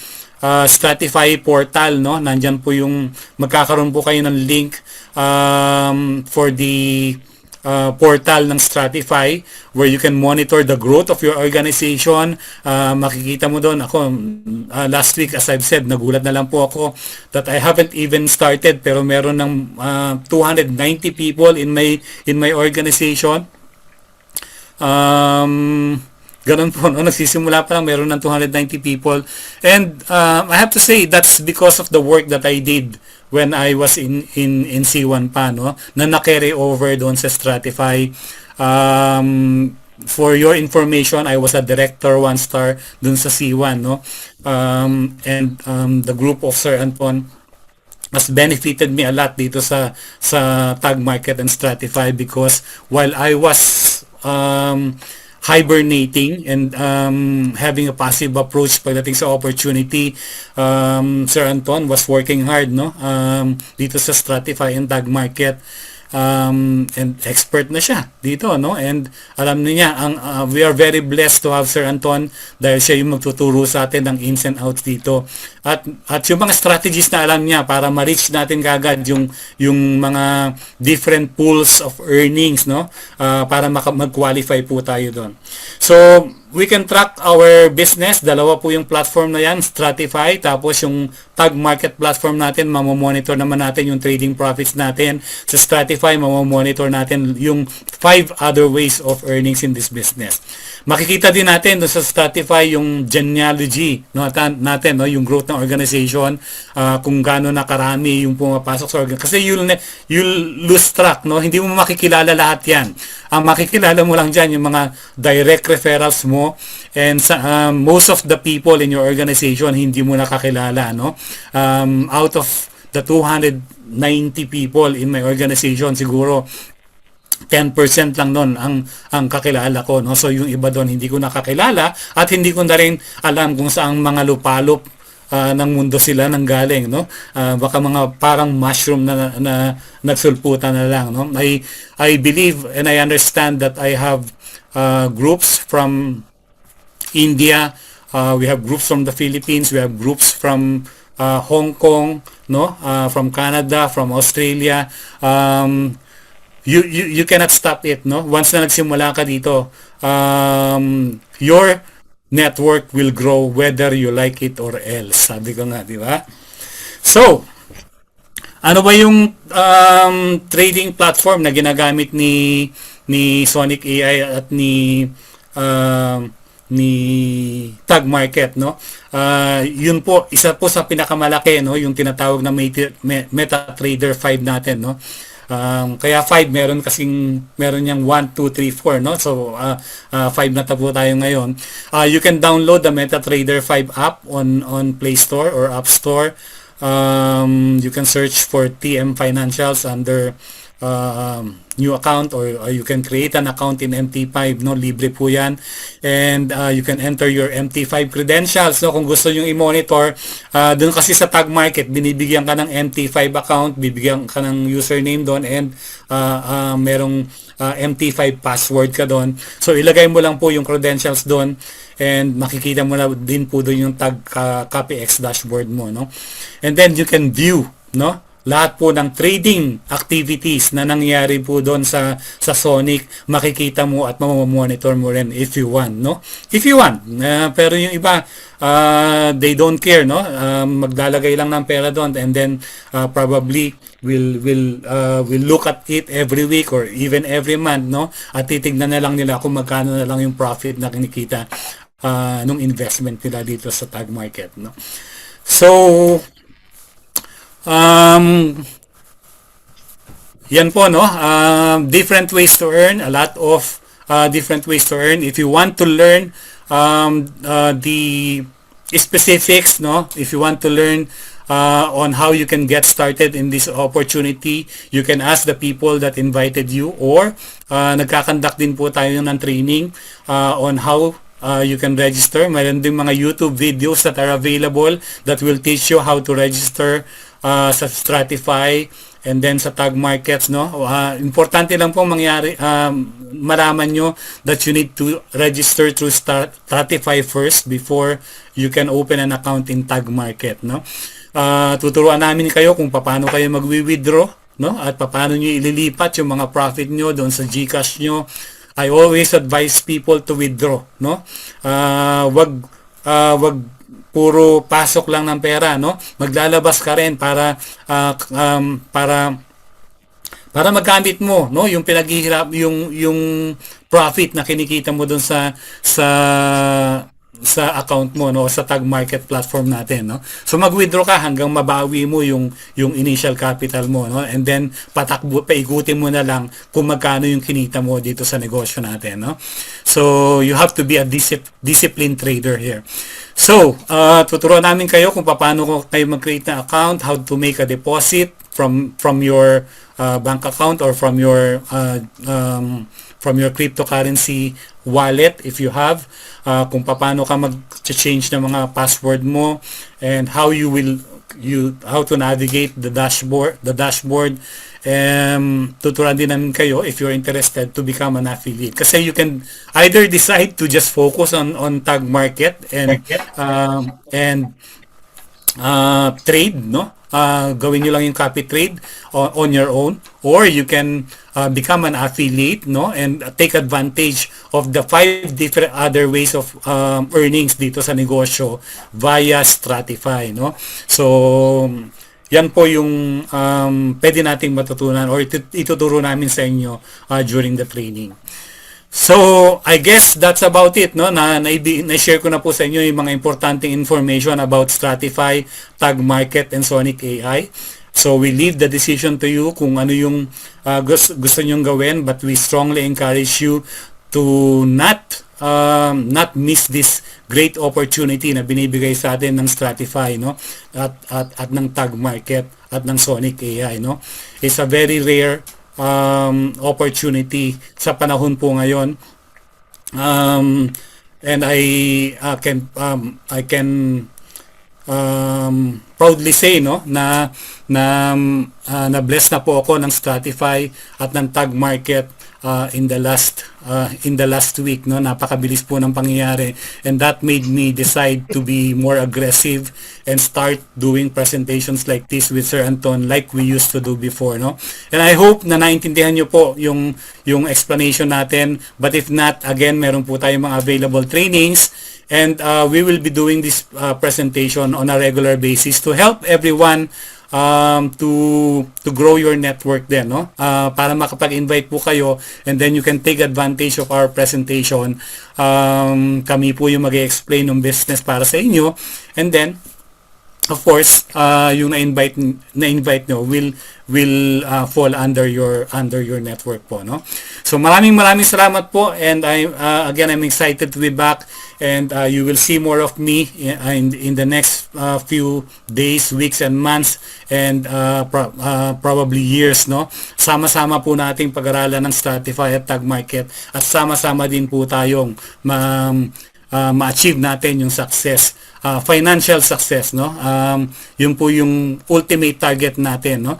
Stratify portal, no? Nandyan po yung magkakaroon po kayo ng link for the portal ng Stratify where you can monitor the growth of your organization. Makikita mo doon, ako last week, as I've said, nagulat na lang po ako that I haven't even started, pero meron ng 290 people in my organization. Ganun po, no? Nagsisimula pa lang, meron ng 290 people. And I have to say, that's because of the work that I did when I was in C1 pa, no? Na na-carry over doon sa Stratify. For your information, I was a director 1-star doon sa C1, no? And the group of Sir Anton has benefited me a lot dito sa Tag Market and Stratify, because while I was hibernating and having a passive approach pagdating sa opportunity, Sir Anton was working hard, no, dito sa Stratify and Tag Market, and expert na siya dito, no, and alam niya we are very blessed to have Sir Anton dahil siya yung magtuturo sa atin ng ins and outs dito, at yung mga strategies na alam niya para ma-reach natin kagad yung mga different pools of earnings, no, para mag-qualify po tayo doon. So we can track our business. Dalawa po yung platform na yan, Stratify, tapos yung Tag Market platform natin, mamomonitor naman natin yung trading profits natin. Sa Stratify Stratify, mamamonitor natin yung 5 other ways of earnings in this business. Makikita din natin doon sa Stratify yung genealogy natin, no, yung growth ng organization, kung gaano na karami yung pumapasok sa organization. Kasi you'll lose track, no? Hindi mo makikilala lahat yan. Ang makikilala mo lang dyan yung mga direct referrals mo, and most of the people in your organization hindi mo nakakilala, no? Out of the 290 people in my organization, siguro 10% lang nun ang kakilala ko, no? So yung iba doon hindi ko nakakilala at hindi ko na rin alam kung saang mga lupalop ng mundo sila nanggaling, no? Baka mga parang mushroom na nagsulputan na lang, no? I believe and I understand that I have groups from India, we have groups from the Philippines, we have groups from Hong Kong, no? From Canada, from Australia. You cannot stop it, no? Once na nagsimula ka dito, your network will grow whether you like it or else. Sabi ko nga, di ba? So, ano ba yung trading platform na ginagamit ni Sonic AI at ni Tag Market, no? Yun po, isa po sa pinakamalaki, no, yung tinatawag na MetaTrader 5 natin, no? Kaya 5 meron niyang 1, 2, 3, 4, no? So 5 na po tayo ngayon. You can download the MetaTrader 5 app on Play Store or App Store. You can search for TM Financials under new account, or you can create an account in MT5, no? Libre po yan, and you can enter your MT5 credentials, no? Kung gusto nyo i-monitor, doon kasi sa Tag Market binibigyan ka ng MT5 account, bibigyan ka ng username doon, and merong MT5 password ka doon. So ilagay mo lang po yung credentials doon, and makikita mo na din po doon yung Tag CopyX dashboard mo, no? And then you can view, no, lahat po ng trading activities na nangyari po doon sa Sonic, makikita mo at mamamonitor mo rin if you want, no? If you want. Pero yung iba, they don't care, no? Maglalagay lang ng pera doon, and then probably will look at it every week or even every month, no? At titignan na lang nila kung magkano na lang yung profit na kinikita nung investment nila dito sa Tag Market, no? So yan po, no? Different ways to earn, a lot of different ways to earn. If you want to learn the specifics, no? If you want to learn on how you can get started in this opportunity, you can ask the people that invited you, or nagkakandak din po tayo ng training on how you can register. Mayroon din mga YouTube videos that are available that will teach you how to register sa Stratify and then sa Tag Markets, no? Importante lang po malaman nyo that you need to register through Stratify first before you can open an account in Tag Market, no? Tuturuan namin kayo kung paano kayo magwi-withdraw, no? At paano nyo ililipat yung mga profit nyo doon sa GCash nyo. I always advise people to withdraw, no? Wag puro pasok lang ng pera, no? Maglalabas ka rin para magamit mo, no, yung pinaghihirap, yung profit na kinikita mo doon sa account mo, no, sa Tag Market platform natin, no? So mag-withdraw ka hanggang mabawi mo yung initial capital mo, no? And then paikutin mo na lang kung magkano yung kinita mo dito sa negosyo natin, no? So you have to be a disciplined trader here. So tuturuan namin kayo kung paano kayo mag-create na account, how to make a deposit from your bank account or from your cryptocurrency wallet if you have, kung paano ka mag-change ng mga password mo, and how to navigate the dashboard. Tuturuan din namin kayo if you're interested to become an affiliate, kasi you can either decide to just focus on Tag Market and trade, no? Gawin nyo lang yung copy trade on your own, or you can become an affiliate, no, and take advantage of the 5 different other ways of earnings dito sa negosyo via Stratify, no? So yan po yung pwede nating matutunan or ituturo namin sa inyo during the training. So, I guess that's about it, no? Na-share ko na po sa inyo yung mga importanteng information about Stratify, Tag Market, and Sonic AI. So, we leave the decision to you kung ano yung gusto nyong gawin, but we strongly encourage you to not miss this great opportunity na binibigay sa atin ng Stratify, no? At ng Tag Market at ng Sonic AI, no? It's a very rare opportunity sa panahon po ngayon, and I can proudly say, no, na bless na po ako ng Stratify at ng Tag Market in the last week, no. Napakabilis po ng pangyayari, and that made me decide to be more aggressive and start doing presentations like this with Sir Anton like we used to do before, no. And I hope na naintindihan nyo po yung explanation natin, but if not, again, meron po tayong mga available trainings, and we will be doing this presentation on a regular basis to help everyone to grow your network din, no? Para makapag-invite po kayo, and then you can take advantage of our presentation. Kami po yung mag-explain ng business para sa inyo, and then of course, yung na-invite nyo will fall under your network po, no? So maraming salamat po, and I'm excited to be back, and you will see more of me in the next few days, weeks, and months, and probably years, no? Sama-sama po nating pag-aralan ng Stratify at Tag Market, at sama-sama din po tayong ma-achieve natin yung success, financial success, no? Yun po yung ultimate target natin, no?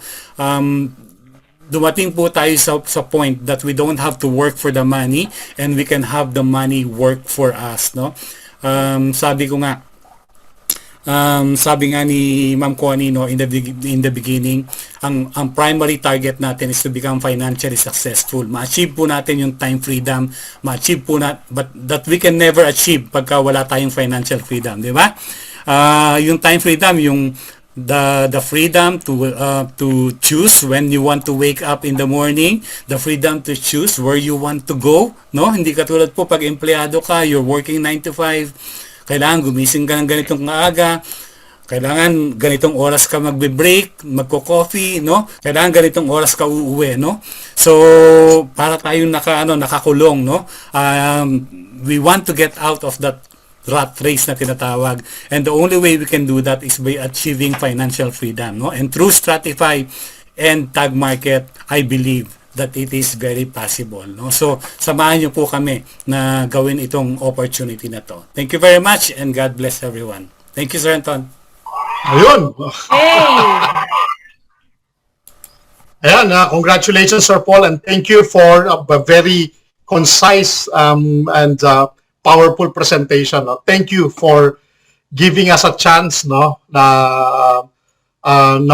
Dumating po tayo sa point that we don't have to work for the money, and we can have the money work for us, no? Sabi nga ni Ma'am Connie, no, in the beginning, ang primary target natin is to become financially successful. Ma-achieve po natin yung time freedom, but that we can never achieve pagka wala tayong financial freedom, di ba? Yung time freedom, yung the freedom to choose when you want to wake up in the morning, the freedom to choose where you want to go, no? Hindi katulad po pag empleyado ka, you're working 9 to 5, kailangan gumising ka ng ganitong maaga, kailangan ganitong oras ka magbe-break, magko-coffee, no? Kailangan ganitong oras ka uuwi, no? So, para tayong nakakulong, no? We want to get out of that rat race na tinatawag, and the only way we can do that is by achieving financial freedom, no? And through Stratify and Tag Market, I believe that it is very possible, no? So samahan niyo po kami na gawin itong opportunity na to. Thank you very much, and God bless everyone. Thank you, Sir Anton. Ayun. Hey! Ayan, congratulations, Sir Paul, and thank you for a very concise and powerful presentation. No? Thank you for giving us a chance, no, na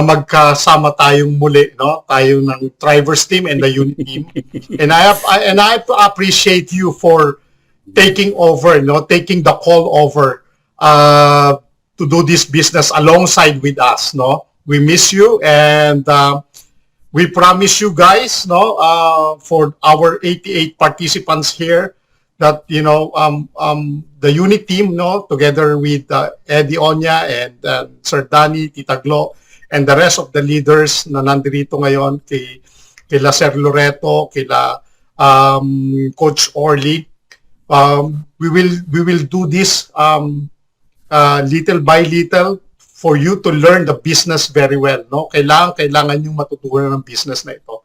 magkasama tayong muli, no, tayo ng Thrivers team and the unit team. And I appreciate you for taking over, no, taking the call over to do this business alongside with us, no. We miss you, and we promise you guys, no, for our 88 participants here, that, you know, the unit team, no, together with Eddie Onya and Sir Danny, Tita Glo, and the rest of the leaders na nandito ngayon, kila Sir Loreto, kila Coach Orly, we will do this little by little for you to learn the business very well, no? Kailangan yung matutunan ng business na ito.